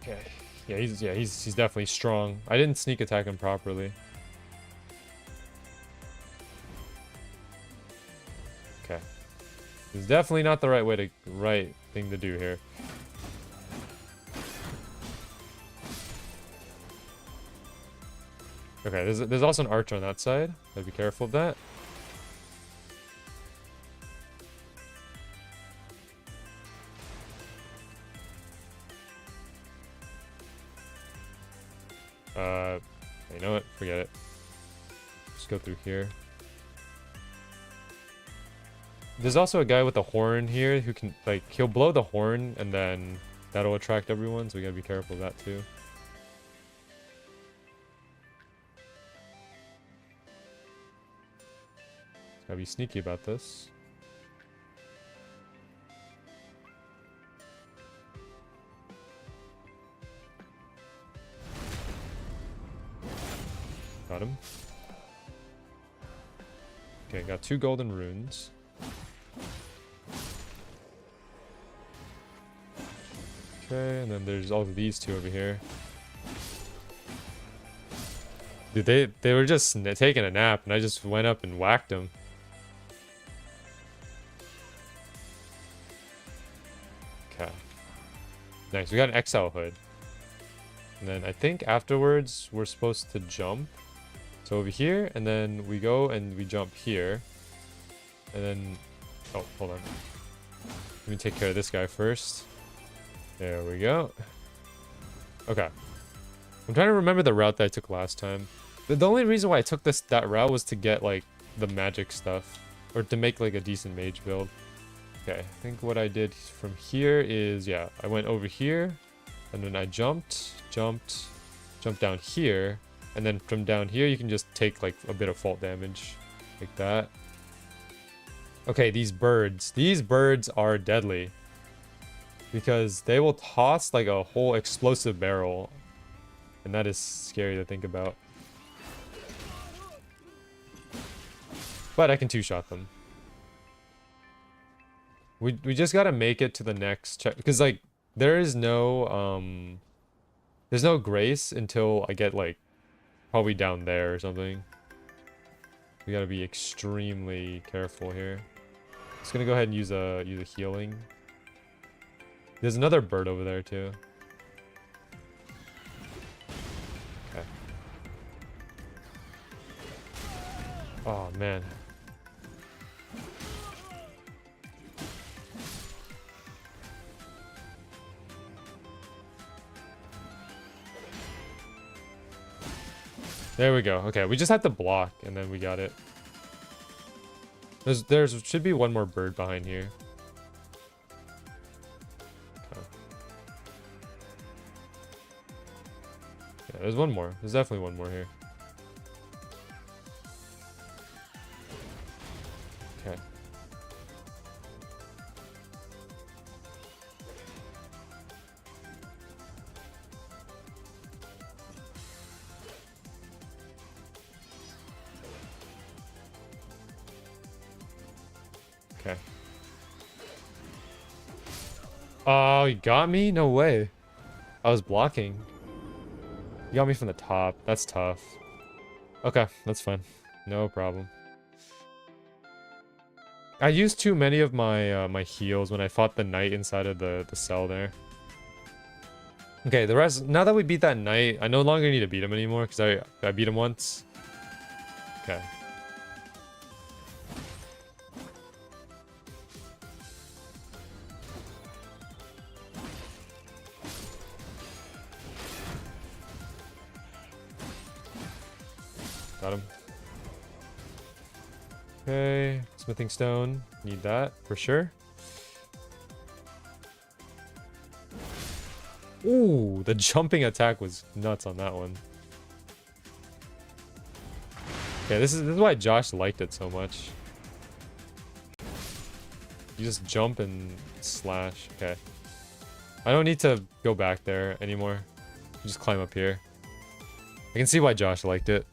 Okay. Yeah, he's definitely strong. I didn't sneak attack him properly. It's definitely not the right thing to do here. Okay, there's also an archer on that side. Gotta be careful of that. You know what? Forget it. Just go through here. There's also a guy with a horn here who can, like, he'll blow the horn and then that'll attract everyone, so we gotta be careful of that too. Gotta be sneaky about this. Got him. Okay, got 2 golden runes. Okay, and then there's all of these 2 over here. Dude, they were just taking a nap, and I just went up and whacked them. Okay. Nice, we got an exile hood. And then I think afterwards we're supposed to jump. So over here, and then we go and we jump here. And then... Oh, hold on. Let me take care of this guy first. There we go. Okay. I'm trying to remember the route that I took last time. The only reason why I took that route was to get, like, the magic stuff. Or to make, like, a decent mage build. Okay, I think what I did from here is, yeah, I went over here. And then I jumped down here. And then from down here, you can just take, like, a bit of fault damage. Like that. Okay, these birds. These birds are deadly. Because they will toss, like, a whole explosive barrel. And that is scary to think about. But I can 2-shot them. We just gotta make it to the next check. Because, like, there's no grace until I get, like, probably down there or something. We gotta be extremely careful here. Just gonna go ahead and use a healing. There's another bird over there too. Okay. Oh man. There we go. Okay, we just have to block, and then we got it. There should be one more bird behind here. Okay. Yeah, there's one more. There's definitely one more here. Okay. Okay. Oh, you got me? No way. I was blocking. You got me from the top. That's tough. Okay, that's fine. No problem. I used too many of my my heals when I fought the knight inside of the cell there. Okay, the rest. Now that we beat that knight, I no longer need to beat him anymore because I beat him once. Okay. Got him. Okay, smithing stone. Need that for sure. Ooh, the jumping attack was nuts on that one. Okay, this is why Josh liked it so much. You just jump and slash. Okay. I don't need to go back there anymore. Just climb up here. I can see why Josh liked it.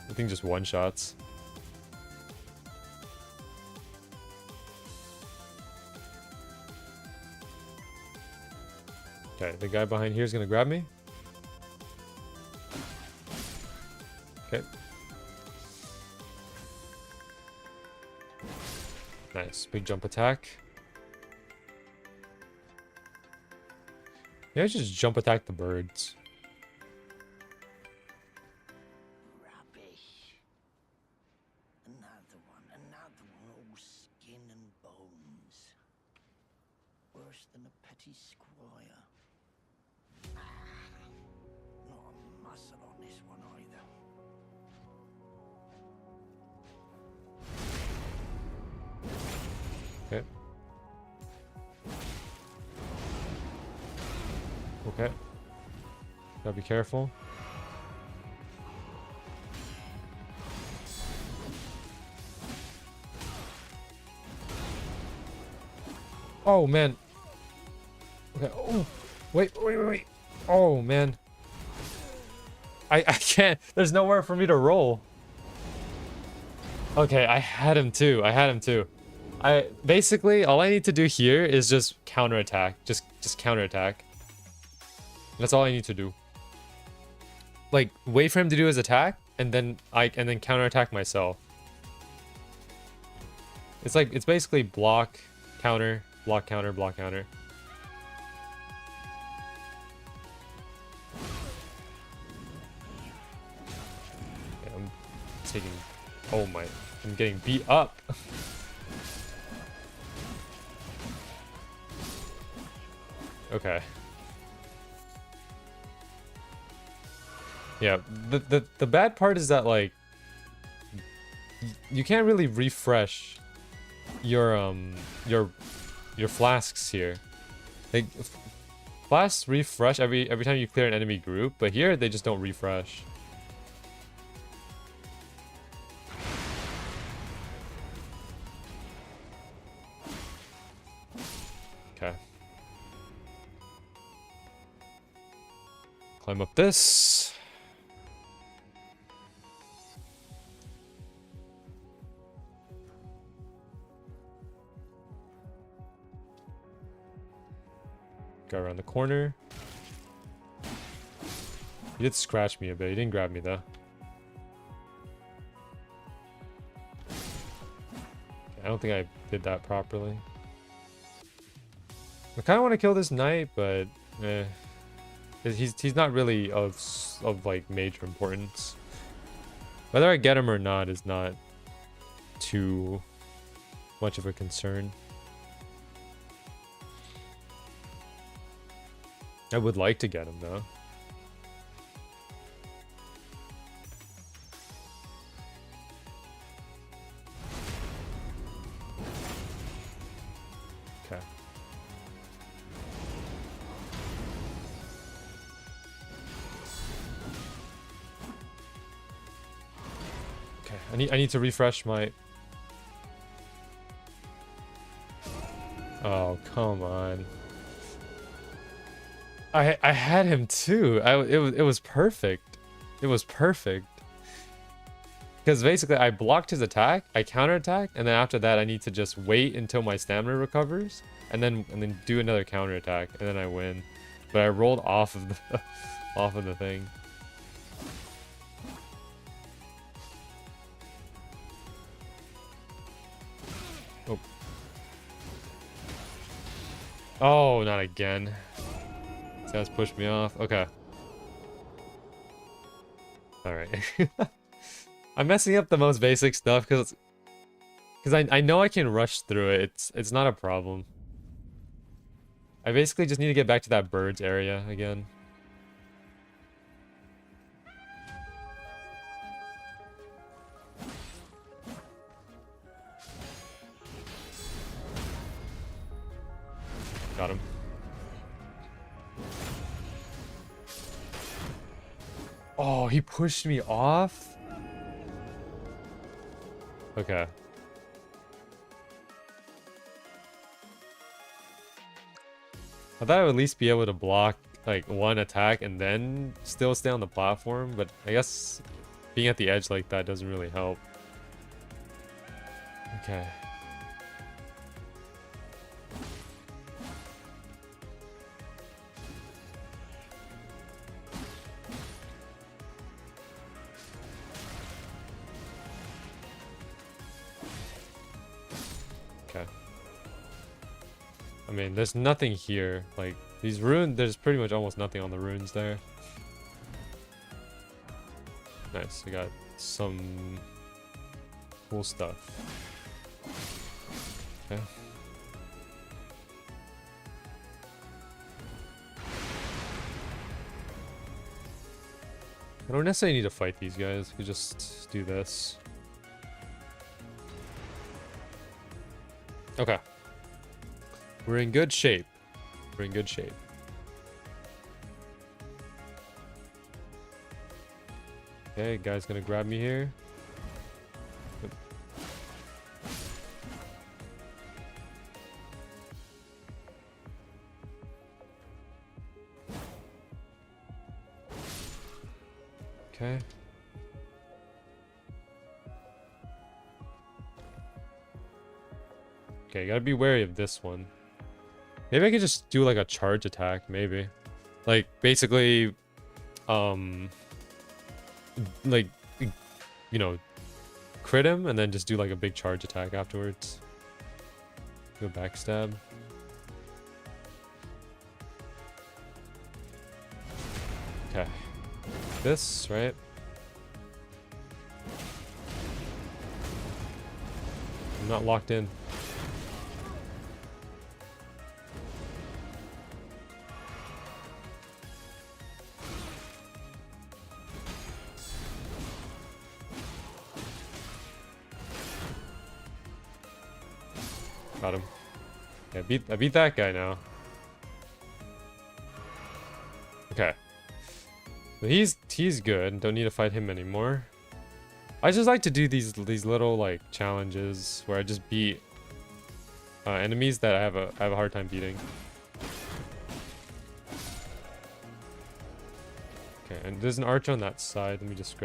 I think just one-shots. Okay, the guy behind here is gonna grab me. Okay. Nice, big jump attack. Yeah, just jump attack the birds. Rubbish. Another one, all skin and bones. Worse than a petty squire. Not a muscle on this one either. Okay. Okay. Gotta be careful. Oh, man. Okay. Oh, wait. Oh, man. I can't. There's nowhere for me to roll. Okay, I had him too. Basically, all I need to do here is just counterattack. Just counterattack. That's all I need to do. Like, wait for him to do his attack, and then counterattack myself. It's basically block, counter, block, counter, block, counter. Yeah, I'm taking... Oh my... I'm getting beat up. Okay. Yeah, the bad part is that, like, you can't really refresh your flasks here. Like, flasks refresh every time you clear an enemy group, but here they just don't refresh. Okay. Climb up this. Go around the corner. He did scratch me a bit. He didn't grab me though. I don't think I did that properly. I kind of want to kill this knight, but he's not really of like major importance. Whether I get him or not is not too much of a concern. I would like to get him though. Okay. Okay, I need to refresh my... Oh, come on. I had him too. It was perfect. It was perfect. Because basically I blocked his attack, I counterattacked, and then after that I need to just wait until my stamina recovers, and then do another counterattack, and then I win. But I rolled off of the off of the thing. Oh. Oh, not again. This guy's pushed me off. Okay. Alright. I'm messing up the most basic stuff because I know I can rush through it. It's not a problem. I basically just need to get back to that birds area again. Got him. Oh, he pushed me off? Okay. I thought I would at least be able to block like one attack and then still stay on the platform, but I guess being at the edge like that doesn't really help. Okay. Okay. I mean, there's nothing here. Like, These runes, there's pretty much almost nothing on the runes there. Nice, we got some cool stuff. Okay. I don't necessarily need to fight these guys. I could just do this. Okay. We're in good shape. We're in good shape. Okay, guy's gonna grab me here. Okay. Okay, gotta be wary of this one. Maybe I could just do like a charge attack, maybe. Like, basically, like, you know, crit him and then just do like a big charge attack afterwards. Do a backstab. Okay. This, right? I'm not locked in. Got him. Yeah, I beat that guy now. Okay. So he's good. Don't need to fight him anymore. I just like to do these little like challenges where I just beat enemies that I have a hard time beating. Okay, and there's an archer on that side. Let me just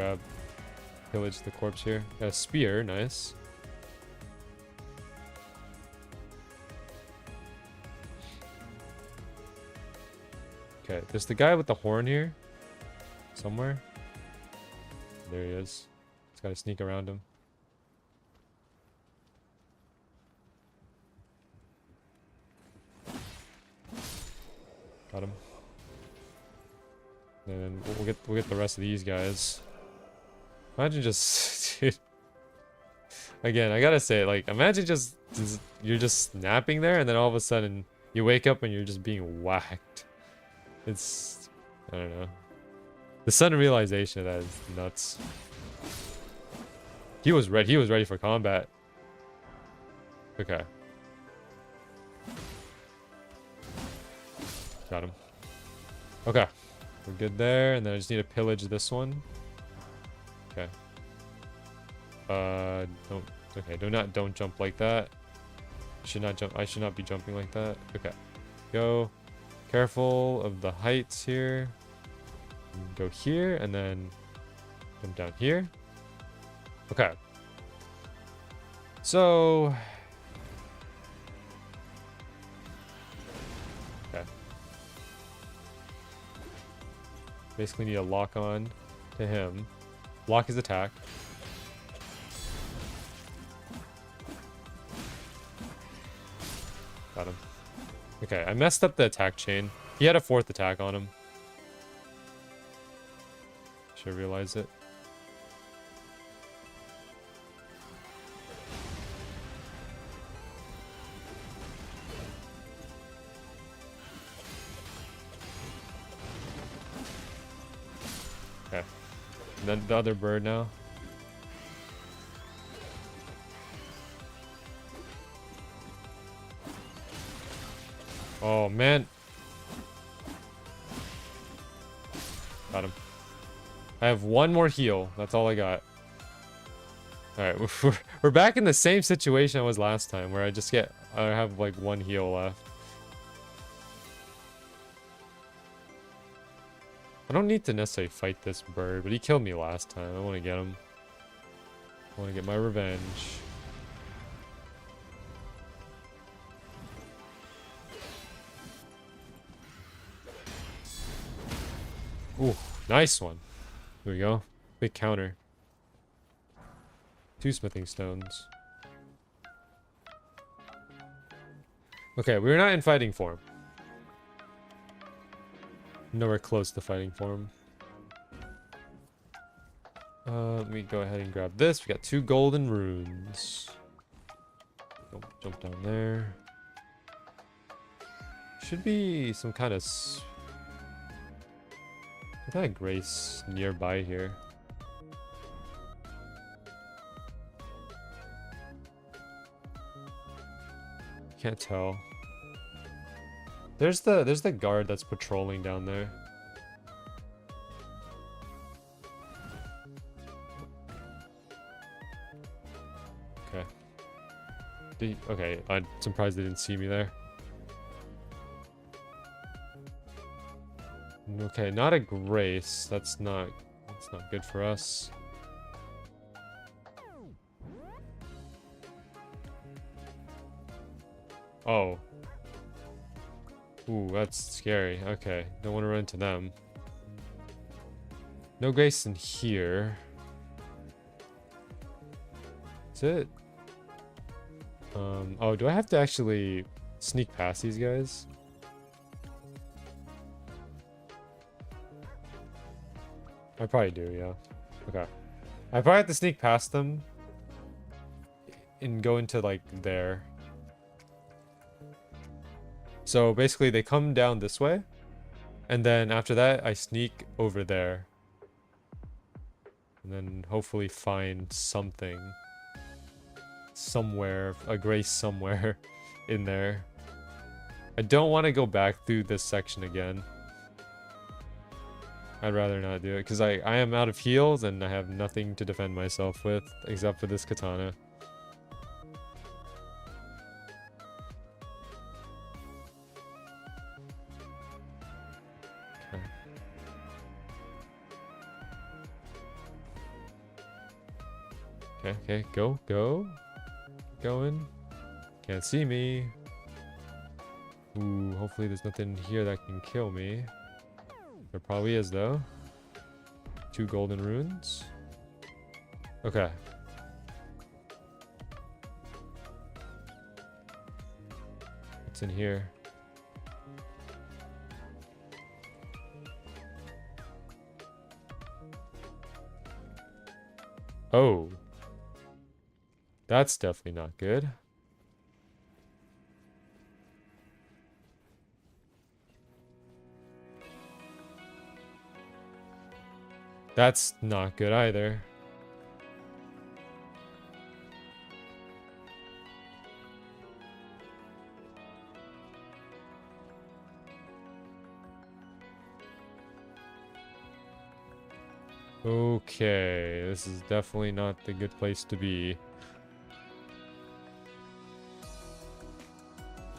pillage the corpse here. Got a spear, nice. Okay, there's the guy with the horn here. Somewhere. There he is. Just gotta sneak around him. Got him. And then we'll get the rest of these guys. Imagine just dude. Again, I gotta say, like, imagine just you're just snapping there and then all of a sudden you wake up and you're just being whacked. It's, I don't know. The sudden realization of that is nuts. He was ready for combat. Okay. Got him. Okay. We're good there, and then I just need to pillage this one. Okay. Don't jump like that. I should not be jumping like that. Okay. Go. Careful of the heights here. Go here and then jump down here. Okay. So okay. Basically need a lock on to him. Block his attack. Got him. Okay, I messed up the attack chain. He had a 4th attack on him. Should realize it. Okay. And then the other bird now. Oh, man. Got him. I have one more heal. That's all I got. Alright, we're back in the same situation I was last time, where I have like one heal left. I don't need to necessarily fight this bird, but he killed me last time. I want to get him. I want to get my revenge. Ooh, nice one. Here we go. Big counter. 2 smithing stones. Okay, we're not in fighting form. Nowhere close to fighting for him. Let me go ahead and grab this. We got 2 golden runes. Jump down there. Should be some kind of grace nearby here. Can't tell. There's the guard that's patrolling down there. Okay. Okay, I'm surprised they didn't see me there. Okay, not a grace. That's not good for us. Oh. Ooh, that's scary. Okay, don't want to run into them. No grace in here. Is it? Oh, do I have to actually sneak past these guys? I probably do, yeah. Okay. I probably have to sneak past them and go into, like, there. So basically they come down this way, and then after that I sneak over there. And then hopefully find something. Somewhere, a grace somewhere in there. I don't want to go back through this section again. I'd rather not do it, because I am out of heals and I have nothing to defend myself with except for this katana. Okay, go. Going. Can't see me. Ooh, hopefully there's nothing here that can kill me. There probably is, though. 2 golden runes. Okay. What's in here? Oh. That's definitely not good. That's not good either. Okay, this is definitely not the good place to be.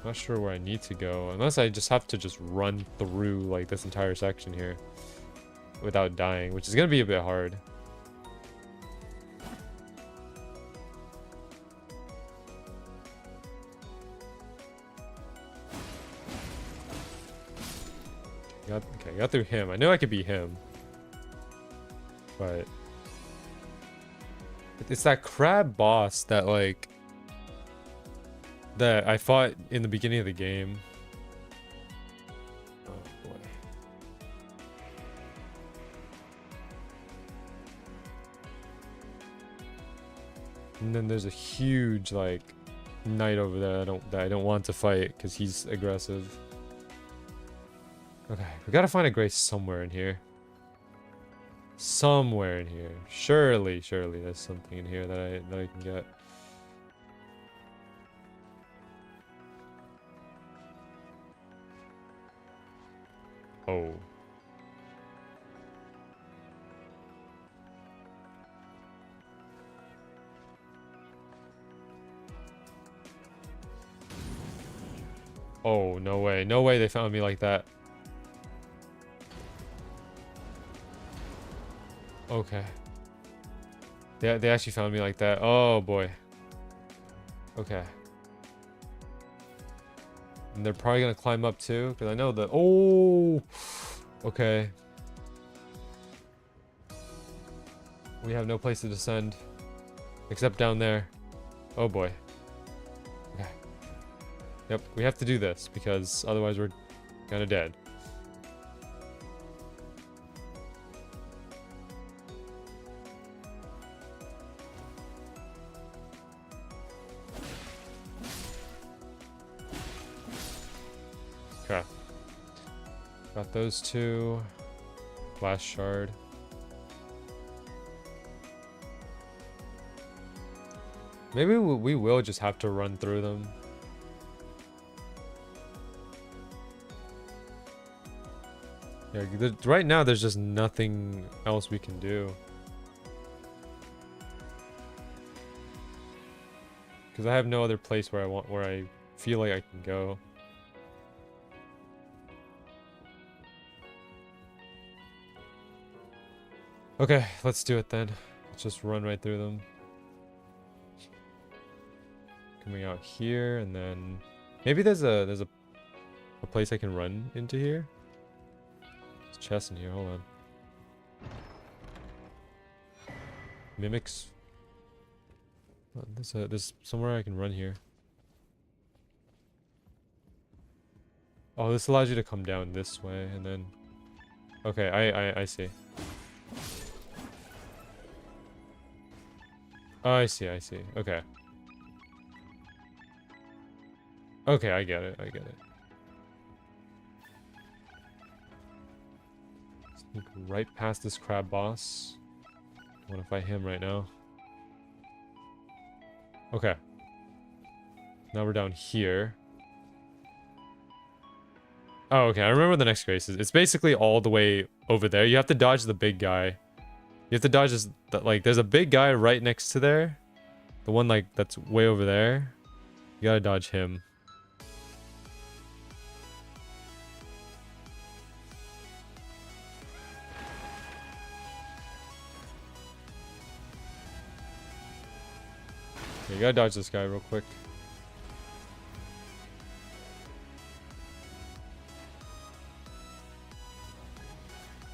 Not sure where I need to go, unless I just have to just run through like this entire section here without dying, which is gonna be a bit hard. Okay, got through him. I knew I could beat him, but it's that crab boss that like that I fought in the beginning of the game. Oh boy. And then there's a huge like knight over there that I don't want to fight because he's aggressive. Okay, we gotta find a grace somewhere in here. Somewhere in here. Surely there's something in here that I can get. Oh. Oh, no way. No way they found me like that. Okay. They actually found me like that. Oh, boy. Okay. And they're probably gonna climb up too, because I know that. Oh, okay. We have no place to descend, except down there. Oh boy. Okay. Yep, we have to do this because otherwise we're kind of dead. Got those two. Glass shard. Maybe we will just have to run through them. Yeah, right now there's just nothing else we can do. Because I have no other place where I feel like I can go. Okay, let's do it then. Let's just run right through them. Coming out here, and then maybe there's a place I can run into here. There's a chest in here. Hold on. Mimics. Oh, there's somewhere I can run here. Oh, this allows you to come down this way, and then. Okay, I see. Oh, I see. Okay. Okay, I get it. Sneak right past this crab boss. I want to fight him right now. Okay. Now we're down here. Oh, okay. I remember what the next grace is. It's basically all the way over there. You have to dodge the big guy. You have to dodge this, like, there's a big guy right next to there. The one, like, that's way over there. You gotta dodge him. You gotta dodge this guy real quick.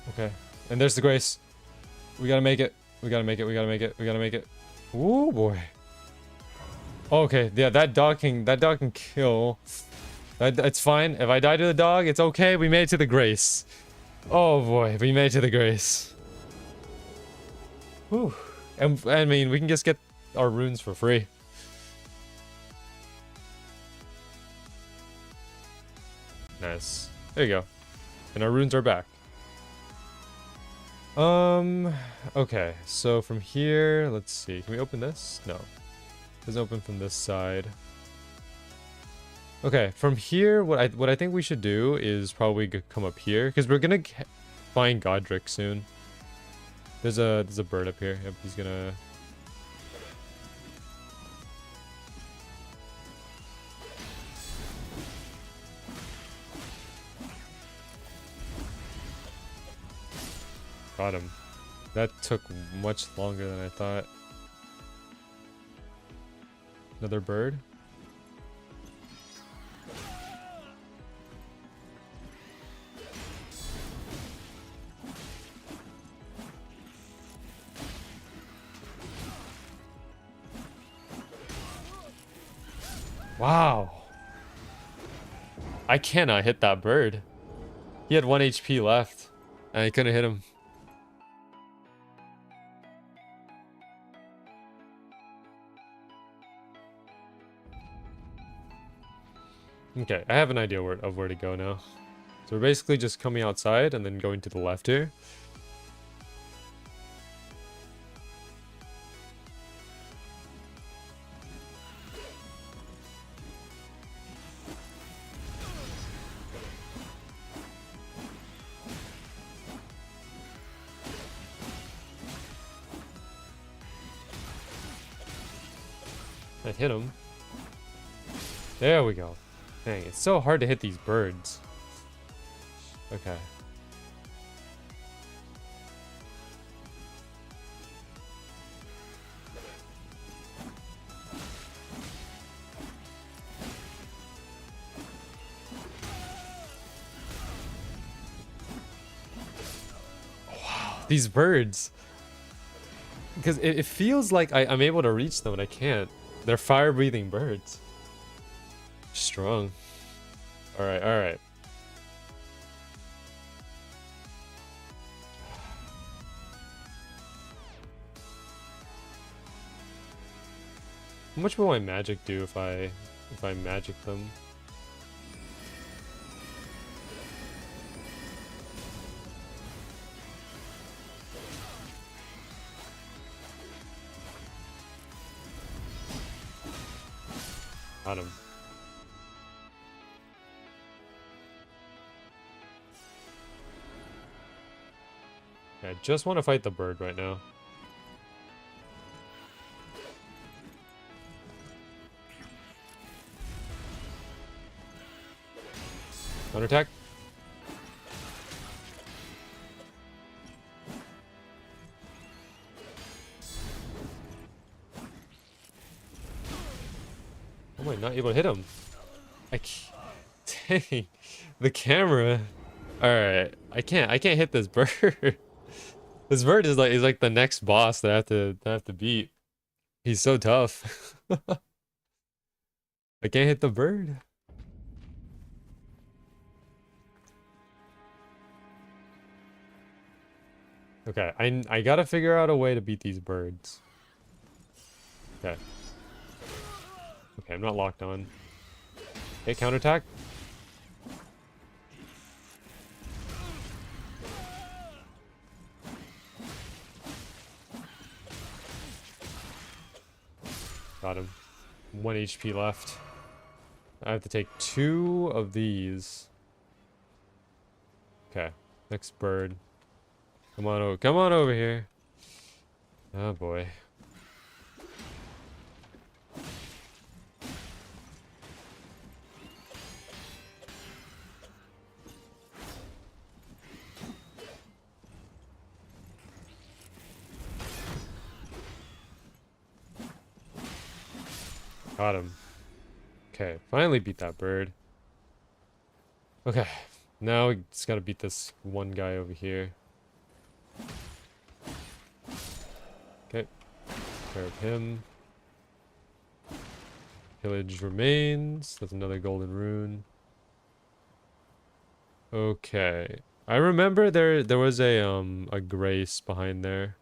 Okay. And there's the grace. We gotta make it. We gotta make it. Ooh, boy. Okay, yeah, that dog can kill. It's fine. If I die to the dog, it's okay. We made it to the grace. Oh boy, we made it to the grace. Whew. And I mean, we can just get our runes for free. Nice. There you go. And our runes are back. Okay, so from here, let's see. Can we open this? No. It doesn't open from this side. Okay, from here, what I think we should do is probably come up here, because we're gonna find Godric soon. There's a bird up here. Yep, he's gonna. Got him. That took much longer than I thought. Another bird. Wow. I cannot hit that bird. He had 1 HP left, and I couldn't hit him. Okay, I have an idea of where to go now. So we're basically just coming outside and then going to the left here. I hit him. There we go. Dang, it's so hard to hit these birds. Okay. Wow, these birds. Because it feels like I'm able to reach them, and I can't. They're fire-breathing birds. Strong. Alright, alright. How much will my magic do if I magic them? Got him. I just want to fight the bird right now. Counterattack. How am I not able to hit him? I can't. Dang. The camera. Alright. I can't hit this bird. This bird is like the next boss that I have to beat. He's so tough. I can't hit the bird. Okay, I gotta figure out a way to beat these birds. Okay. Okay, I'm not locked on. Okay, counterattack. Got him. 1 HP left. I have to take 2 of these. Okay, next bird. Come on over here. Oh boy. Got him. Okay, finally beat that bird. Okay, now we just gotta beat this one guy over here. Okay, take care of him. Pillage remains. That's another golden rune. Okay, I remember there was a grace behind there.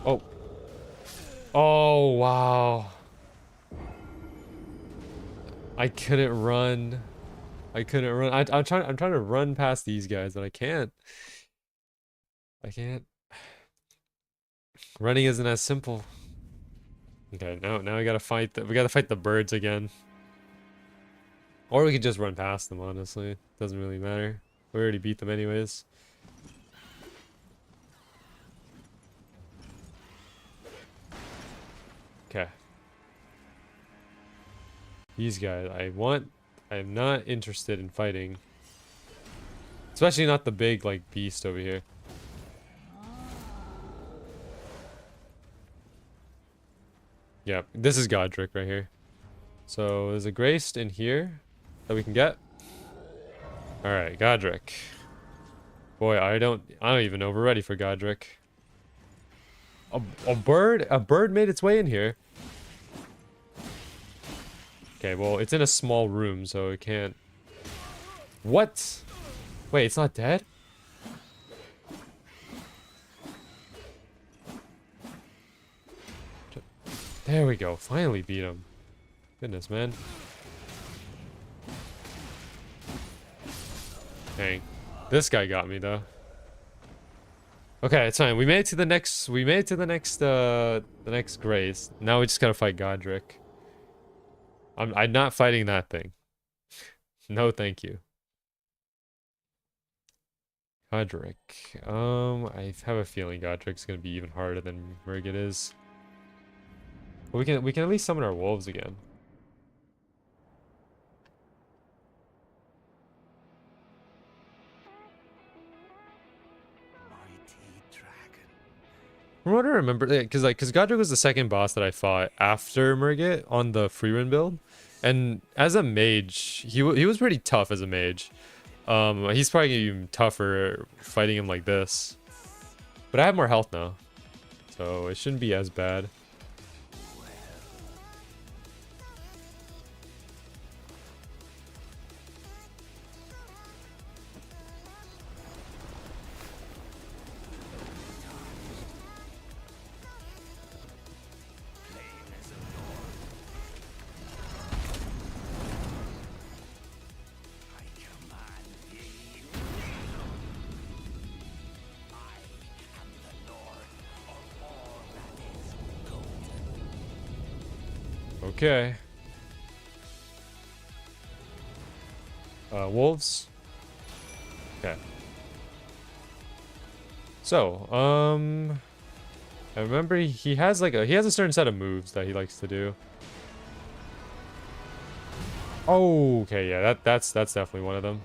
Oh. Oh, wow. I couldn't run. I couldn't run. I'm trying to run past these guys, but I can't. I can't. Running isn't as simple. Okay, now we gotta fight the birds again. Or we could just run past them, honestly. Doesn't really matter. We already beat them anyways. Okay. These guys, I'm not interested in fighting. Especially not the big, like, beast over here. Yeah, this is Godric right here. So, there's a Graced in here that we can get. Alright, Godric. Boy, I don't even know if we're ready for Godric. A bird made its way in here. Okay, well, it's in a small room, so it can't... What? Wait, it's not dead? There we go, finally beat him. Goodness, man. Dang. This guy got me, though. Okay, it's fine. We made it to the next the next Grace. Now we just gotta fight Godric. I'm not fighting that thing. No, thank you. Godric. I have a feeling Godric's gonna be even harder than Murgit is. But we can at least summon our wolves again. From what I remember, because Godric was the second boss that I fought after Murgit on the Freerun build, and as a mage, he was pretty tough as a mage. He's probably even tougher fighting him like this, but I have more health now, so it shouldn't be as bad. Okay. Wolves. Okay. So, I remember he has like he has a certain set of moves that he likes to do. Oh, okay, yeah, that's definitely one of them.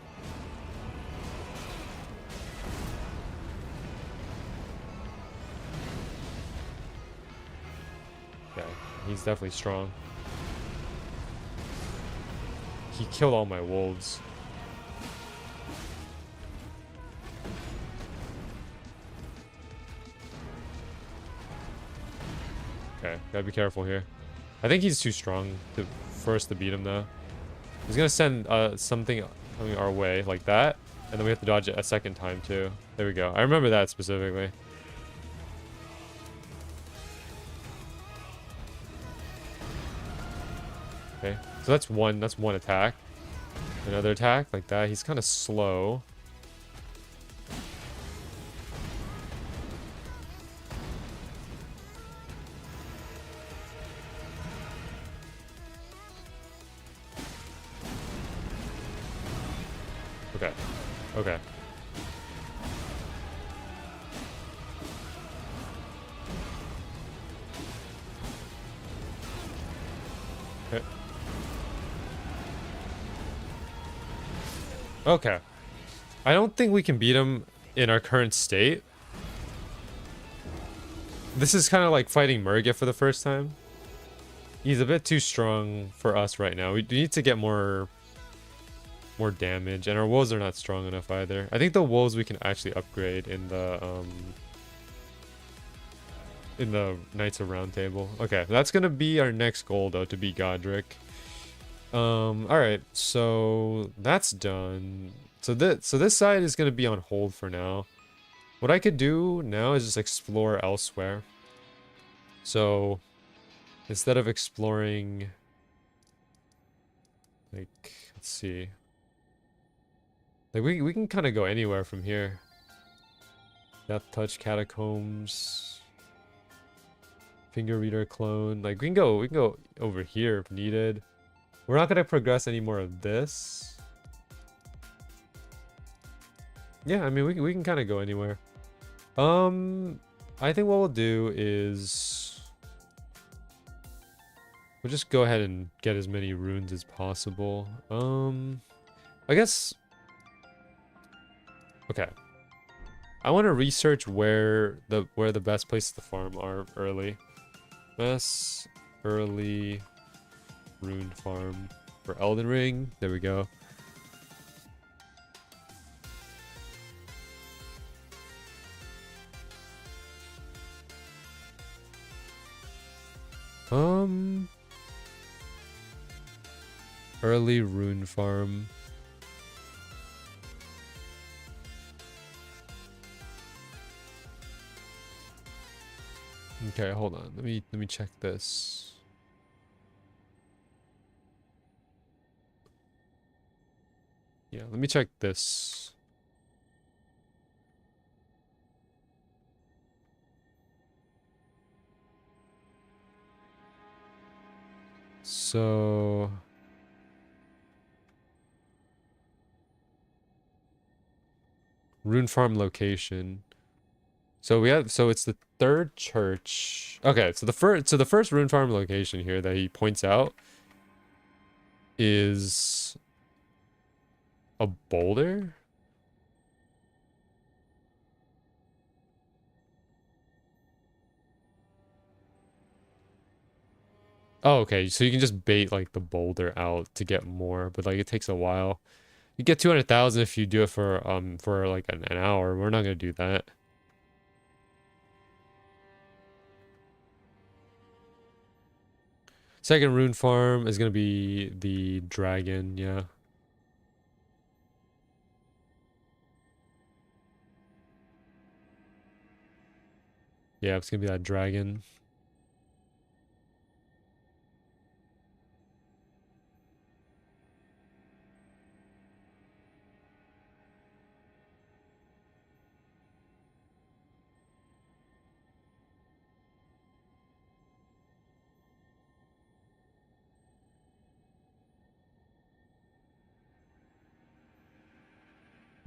Okay, he's definitely strong. He killed all my wolves. Okay, gotta be careful here. I think he's too strong for us to beat him though. He's gonna send something coming our way like that, and then we have to dodge it a second time too. There we go. I remember that specifically. Okay, so that's one attack. Another attack like that. He's kind of slow. Okay. Okay. Okay. Okay. I don't think we can beat him in our current state. This is kind of like fighting Murgit for the first time. He's a bit too strong for us right now. We need to get more damage, and our wolves are not strong enough either. I think the wolves we can actually upgrade in the Knights of Round Table. Okay, that's gonna be our next goal though, to beat Godric. Alright, so that's done. So this side is gonna be on hold for now. What I could do now is just explore elsewhere. So instead of exploring, like, let's see. Like we can kind of go anywhere from here. Death Touch Catacombs, Finger Reader Clone. Like we can go over here if needed. We're not gonna progress any more of this. Yeah, I mean we can kind of go anywhere. I think what we'll do is we'll just go ahead and get as many runes as possible. I guess. Okay. I want to research where the best places to farm are early. Best early rune farm for Elden Ring. There we go. Early rune farm. Okay, hold on. Let me check this. Yeah, let me check this. So rune farm location. So it's the third church. Okay, so the first rune farm location here that he points out is a boulder? Oh, okay. So you can just bait like the boulder out to get more, but like it takes a while. You get 200,000 if you do it for like an hour. We're not gonna do that. Second rune farm is gonna be the dragon, yeah. Yeah, it's gonna be that dragon.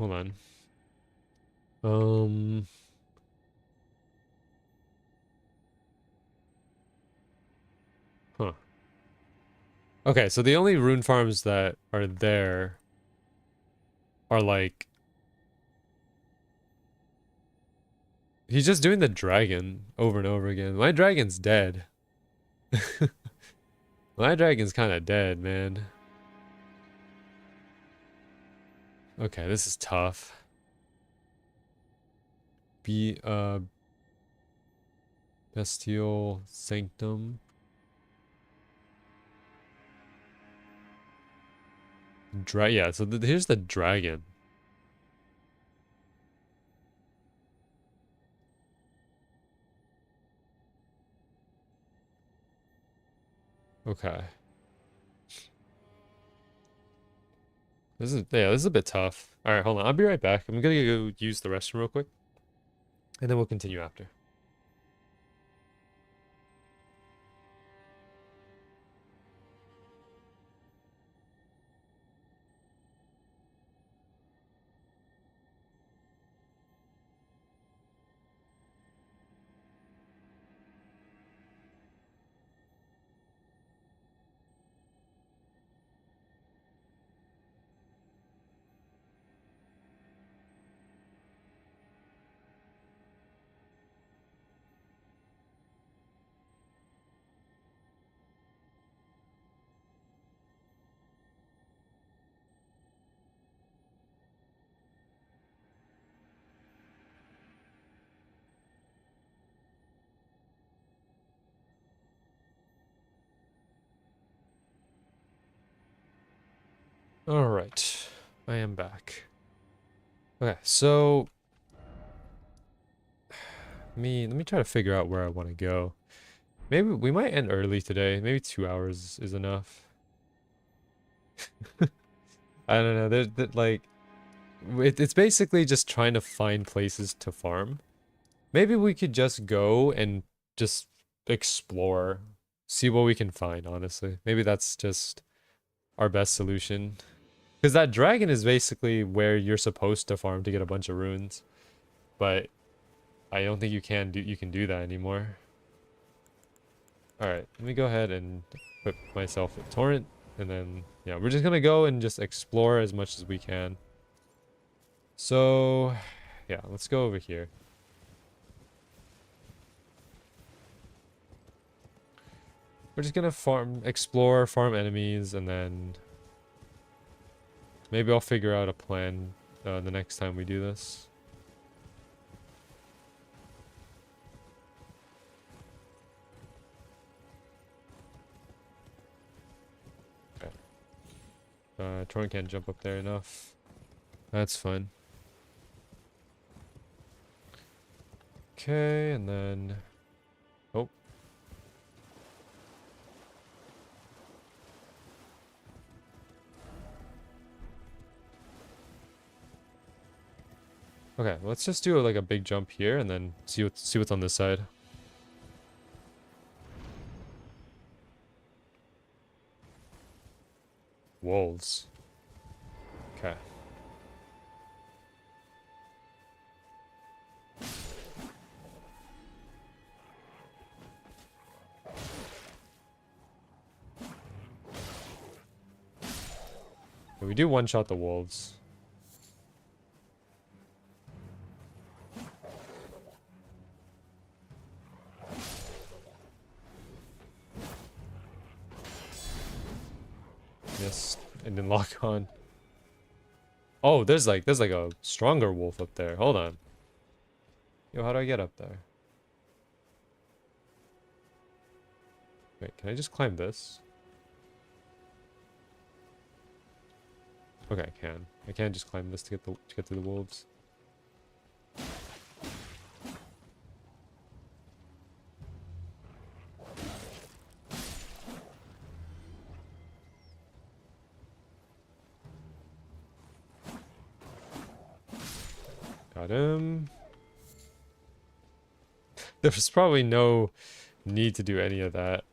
Hold on. Huh. Okay, so the only rune farms that are there are like... He's just doing the dragon over and over again. My dragon's dead. My dragon's kind of dead, man. Okay, this is tough. Bestial Sanctum. Yeah, so here's the dragon. Okay. This is a bit tough. All right, hold on. I'll be right back. I'm gonna go use the restroom real quick, and then we'll continue after. All right, I am back. Okay, so let me try to figure out where I want to go. Maybe we might end early today. Maybe 2 hours is enough. I don't know. Like, it's basically just trying to find places to farm. Maybe we could just go and just explore, see what we can find, honestly. Maybe that's just our best solution. Because that dragon is basically where you're supposed to farm to get a bunch of runes. But I don't think you can do that anymore. Alright, let me go ahead and equip myself a torrent. And then, yeah, we're just gonna go and just explore as much as we can. So, yeah, let's go over here. We're just gonna explore, farm enemies, and then maybe I'll figure out a plan the next time we do this. Okay. Torrent can't jump up there enough. That's fine. Okay, and then... Oh. Okay, let's just do like a big jump here and then see what's on this side. Wolves. Okay. We do one-shot the wolves. Yes, and then lock on. Oh, there's like a stronger wolf up there. Hold on. Yo, how do I get up there? Wait, can I just climb this? Okay, I can. I can just climb this to get to the wolves. Got him. There was probably no need to do any of that.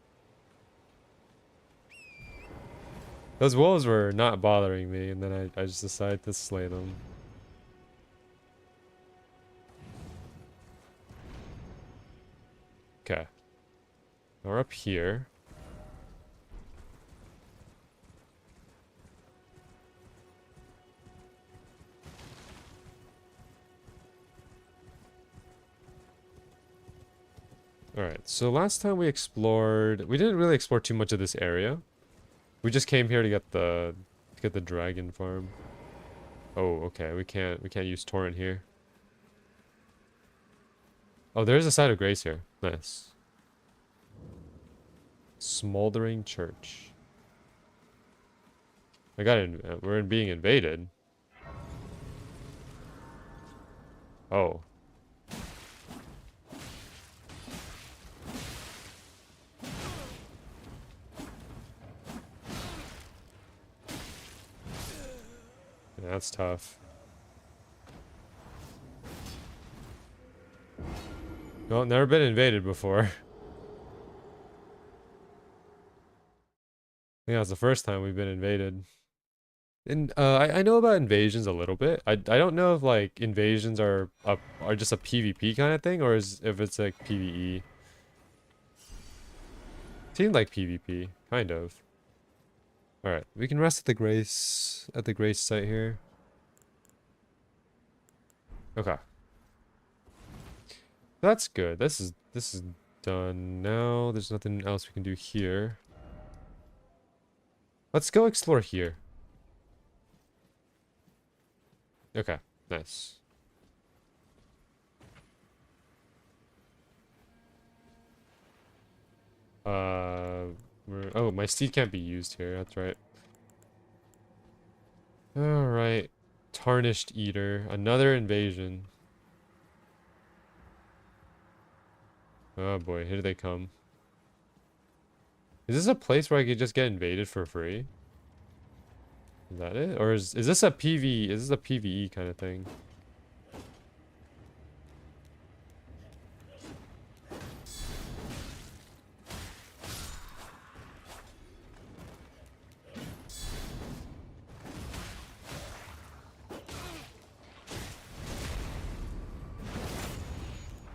Those wolves were not bothering me, and then I just decided to slay them. Okay. We're up here. Alright, so last time we explored... We didn't really explore too much of this area. We just came here to get the dragon farm. Oh, okay. We can't use torrent here. Oh, there is a site of grace here. Nice. Smoldering church. We're being invaded. Oh. Yeah, that's tough. Well, never been invaded before. I think that's the first time we've been invaded. And I know about invasions a little bit. I don't know if like invasions are just a PvP kind of thing, or if it's like PvE. Seemed like PvP, kind of. All right, we can rest at the grace site here. Okay, that's good. This is done now. There's nothing else we can do here. Let's go explore here. Okay, nice. Oh, my steed can't be used here. That's right. All right, tarnished eater, another invasion. Oh boy, here they come. Is this a place where I could just get invaded for free? Is that it? Or is this a PV? Is this a PvE kind of thing?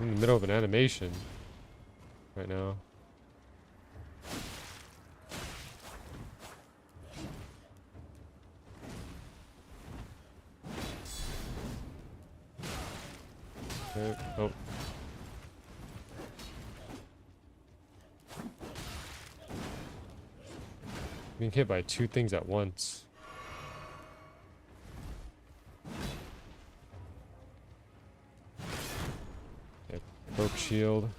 I'm in the middle of an animation right now. Okay. Oh. Being hit by two things at once. Okay, poke shield.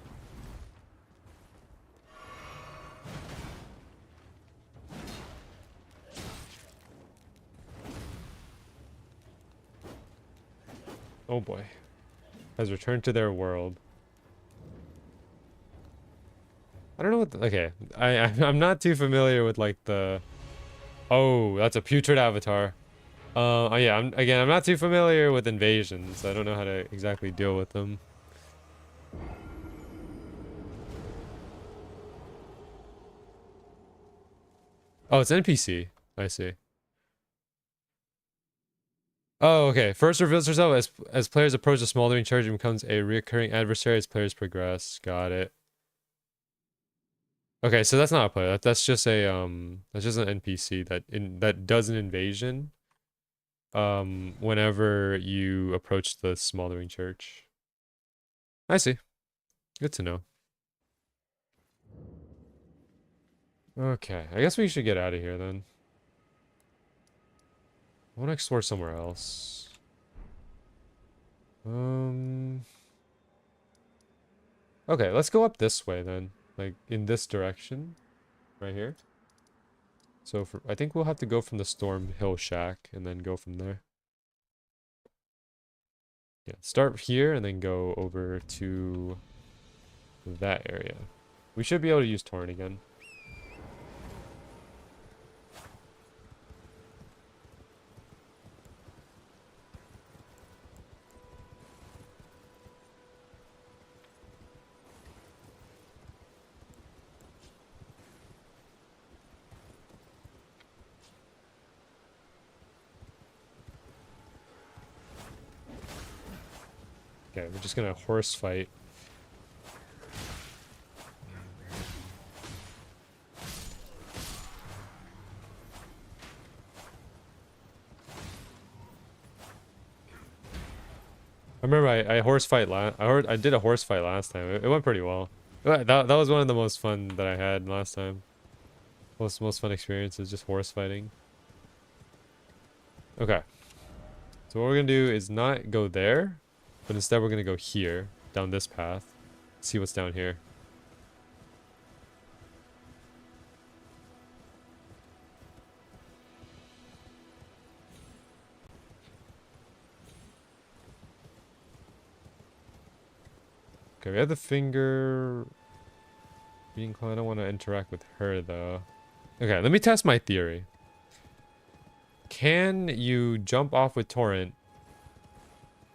Oh boy. Has returned to their world. I don't know what okay. I'm not too familiar with like the... Oh, that's a putrid avatar. Oh yeah, I'm not too familiar with invasions. I don't know how to exactly deal with them. Oh, it's NPC. I see. Oh, okay. First reveals herself as players approach the smoldering church and becomes a recurring adversary as players progress. Got it. Okay, so that's not a player. That's just that's just an NPC that does an invasion. Whenever you approach the smoldering church. I see. Good to know. Okay, I guess we should get out of here then. I want to explore somewhere else. Okay, let's go up this way then. Like, in this direction. Right here. So, I think we'll have to go from the Storm Hill Shack and then go from there. Yeah, start here and then go over to that area. We should be able to use Torrent again. Okay, we're just gonna horse fight. I remember I horse fight I did a horse fight last time. It went pretty well. That was one of the most fun that I had last time. Most fun experiences, just horse fighting. Okay. So what we're gonna do is not go there, but instead we're gonna go here, down this path. See what's down here. Okay, we have the finger. Being I don't want to interact with her though. Okay, let me test my theory. Can you jump off with Torrent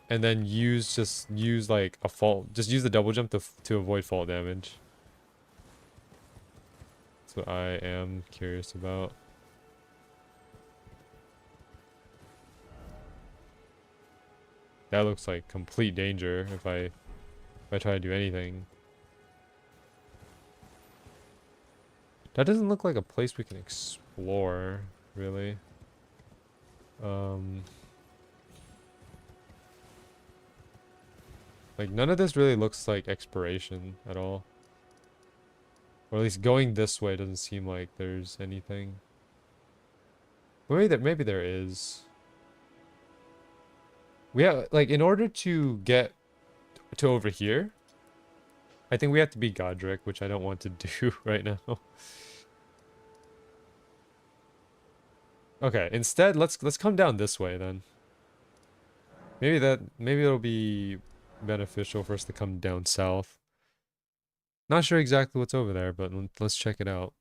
and then just use like a fault, just use the double jump to avoid fall damage? That's what I am curious about. That looks like complete danger if I try to do anything. That doesn't look like a place we can explore, really. Like none of this really looks like exploration at all. Or at least going this way doesn't seem like there's anything. Maybe there is. We have like in order to get to over here, I think we have to be Godric, which I don't want to do right now. Okay, instead let's come down this way then. Maybe it'll be beneficial for us to come down south. Not sure exactly what's over there, but let's check it out.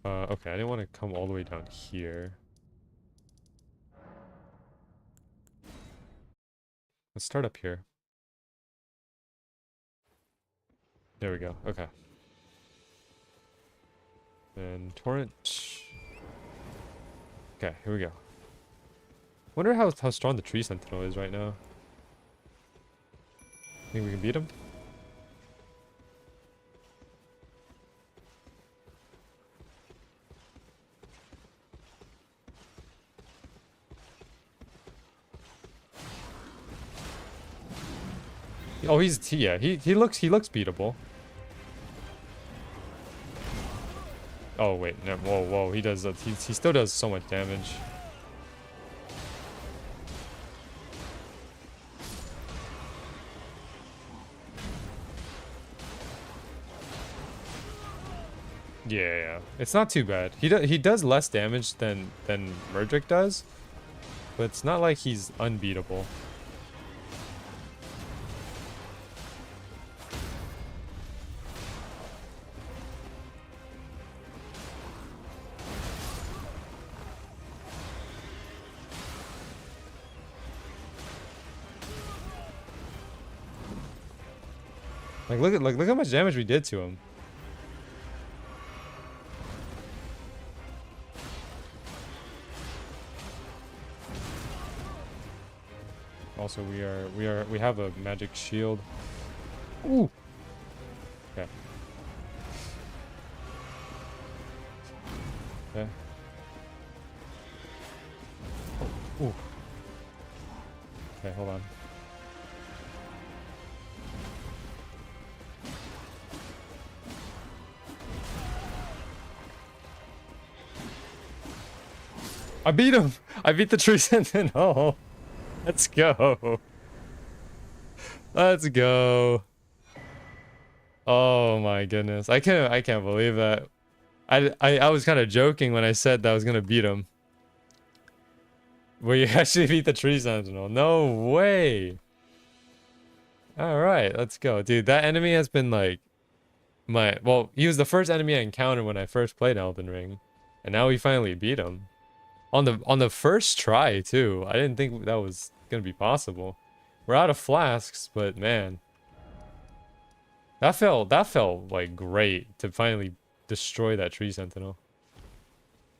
Okay, I didn't want to come all the way down here. Let's start up here. There we go. Okay. And torrent. Okay, here we go. Wonder how strong the tree sentinel is right now. Think we can beat him? Oh, yeah, he looks beatable. Oh wait, no, whoa, he does he still does so much damage. Yeah, it's not too bad. He does less damage than Murdrick does, but it's not like he's unbeatable. Like look how much damage we did to him. Also, we have a magic shield. Ooh. Okay. Okay. Oh. Ooh. Okay, hold on. I beat him! I beat the tree sentinel! Let's go! Let's go! Oh my goodness. I can't believe that. I was kind of joking when I said that I was gonna beat him. Well, you actually beat the tree sentinel. No way! Alright, let's go. Dude, that enemy has been like... Well, he was the first enemy I encountered when I first played Elden Ring. And now we finally beat him. On the first try too. I didn't think that was gonna be possible. We're out of flasks, but man, that felt like great to finally destroy that tree sentinel.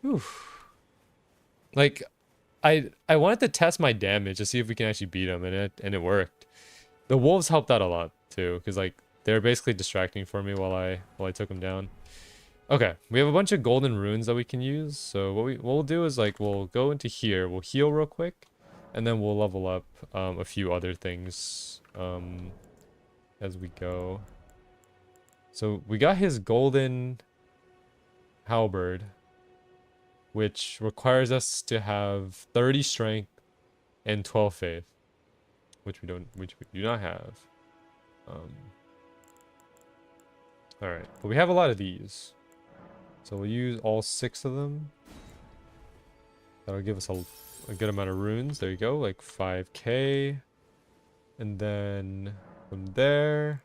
Oof. Like, I wanted to test my damage to see if we can actually beat him, and it worked. The wolves helped out a lot too, because like they're basically distracting for me while I took him down. Okay, we have a bunch of golden runes that we can use. So what we'll do is like we'll go into here, we'll heal real quick, and then we'll level up a few other things as we go. So we got his golden halberd, which requires us to have 30 strength and 12 faith, which we do not have. All right, but we have a lot of these. So we'll use all 6 of them. That'll give us a good amount of runes. There you go, like 5k. And then from there,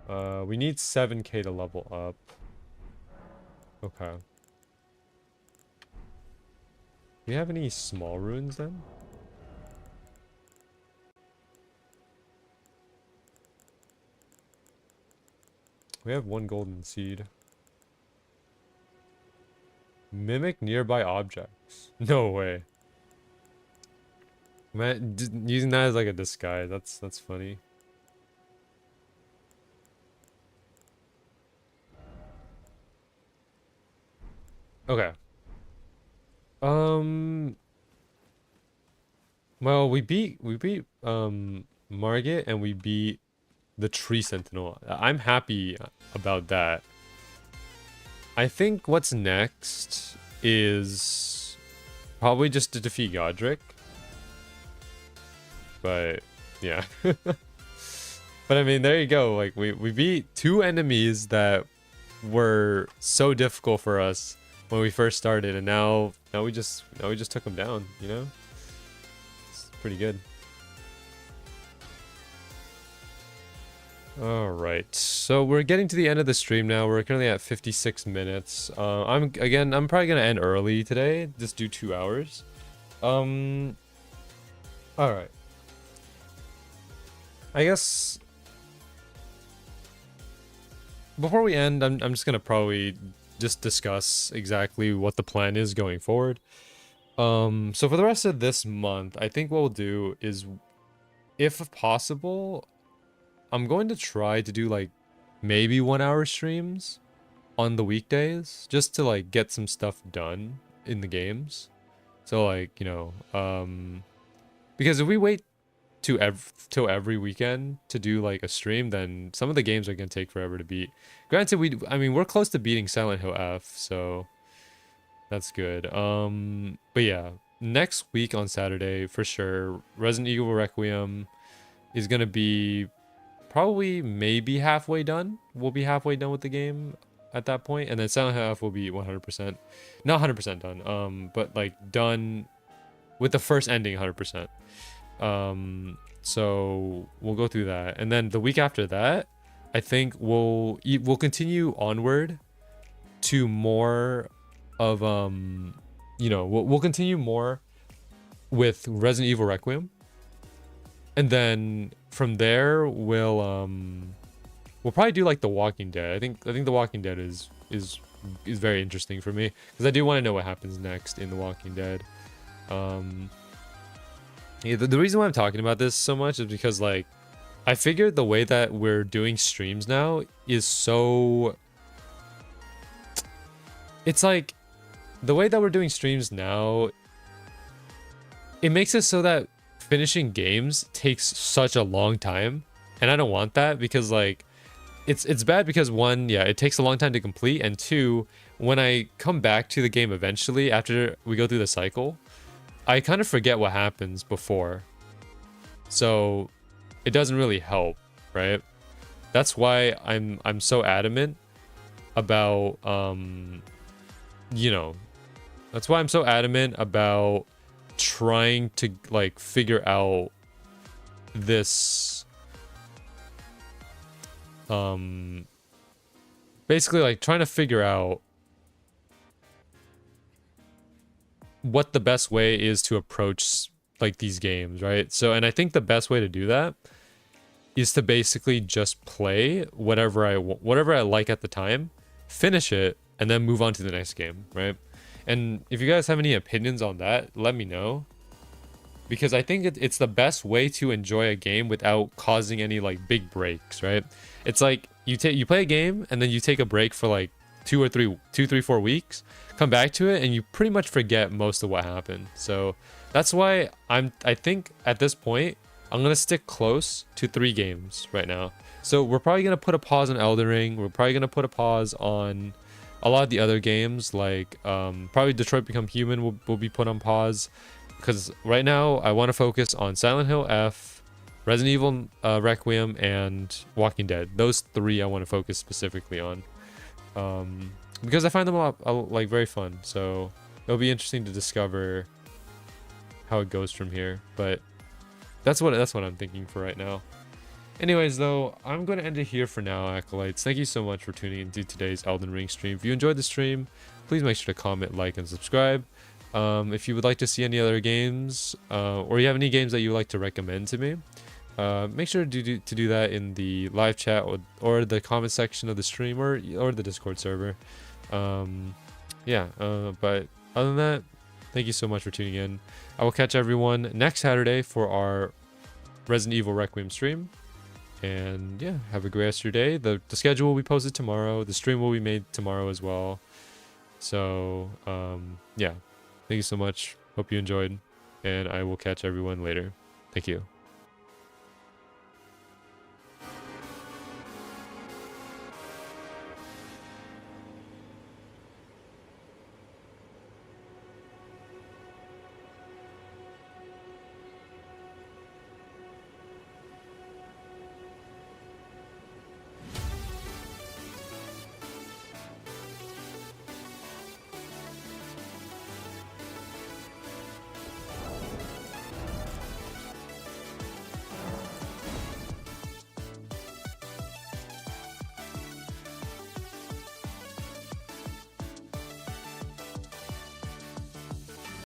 we need 7k to level up. Okay. Do we have any small runes then? We have 1 golden seed. Mimic nearby objects. No way. Man, using that as like a disguise. That's funny. Okay. Well, we beat Margit and we beat the Tree Sentinel. I'm happy about that. I think what's next is probably just to defeat Godric. But yeah. But I mean, there you go. Like we beat 2 enemies that were so difficult for us when we first started, and now we just took them down, you know? It's pretty good. All right, so we're getting to the end of the stream now. We're currently at 56 minutes. I'm probably gonna end early today. Just do 2 hours. All right. I guess before we end, I'm just gonna probably just discuss exactly what the plan is going forward. So for the rest of this month, I think what we'll do is, if possible, I'm going to try to do like maybe 1 hour streams on the weekdays just to like get some stuff done in the games. So like, you know, because if we wait till every weekend to do like a stream, then some of the games are going to take forever to beat. Granted, I mean, we're close to beating Silent Hill F, so that's good. But yeah, next week on Saturday for sure, Resident Evil Requiem is going to be probably maybe halfway done. We'll be halfway done with the game at that point, and then Silent Hill F will be 100%, not 100% done, but like done with the first ending 100%. So we'll go through that, and then the week after that, I think we'll continue onward to more of you know, we'll continue more with Resident Evil Requiem, and then from there we'll probably do like The Walking Dead. I think The Walking Dead is very interesting for me because I do want to know what happens next in The Walking Dead. Yeah, the reason why I'm talking about this so much is because like I figured the way that we're doing streams now is so, it's like the way that we're doing streams now, it makes it so that finishing games takes such a long time, and I don't want that because like it's bad because 1, yeah, it takes a long time to complete, and 2, when I come back to the game eventually after we go through the cycle, I kind of forget what happens before. So it doesn't really help, right? That's why I'm so adamant about you know, that's why I'm so adamant about trying to like figure out this basically like trying to figure out what the best way is to approach like these games, right? So, and I think the best way to do that is to basically just play whatever I like at the time, finish it, and then move on to the next game, right? And if you guys have any opinions on that, let me know, because I think it's the best way to enjoy a game without causing any like big breaks, right? It's like you play a game and then you take a break for like 4 weeks, come back to it and you pretty much forget most of what happened. So that's why I think at this point I'm gonna stick close to 3 games right now. So we're probably gonna put a pause on Elden Ring. We're probably gonna put a pause on a lot of the other games, like probably Detroit Become Human will be put on pause, because right now I want to focus on Silent Hill F, Resident Evil Requiem, and Walking Dead. Those 3 I want to focus specifically on, because I find them all like very fun. So it'll be interesting to discover how it goes from here. But that's what I'm thinking for right now. Anyways, though, I'm going to end it here for now, Acolytes. Thank you so much for tuning into today's Elden Ring stream. If you enjoyed the stream, please make sure to comment, like, and subscribe. If you would like to see any other games, or you have any games that you would like to recommend to me, make sure to do that in the live chat or the comment section of the stream or the Discord server. But other than that, thank you so much for tuning in. I will catch everyone next Saturday for our Resident Evil Requiem stream. And yeah, have a great rest of your day. The schedule will be posted tomorrow. The stream will be made tomorrow as well. So yeah, thank you so much. Hope you enjoyed, and I will catch everyone later. Thank you.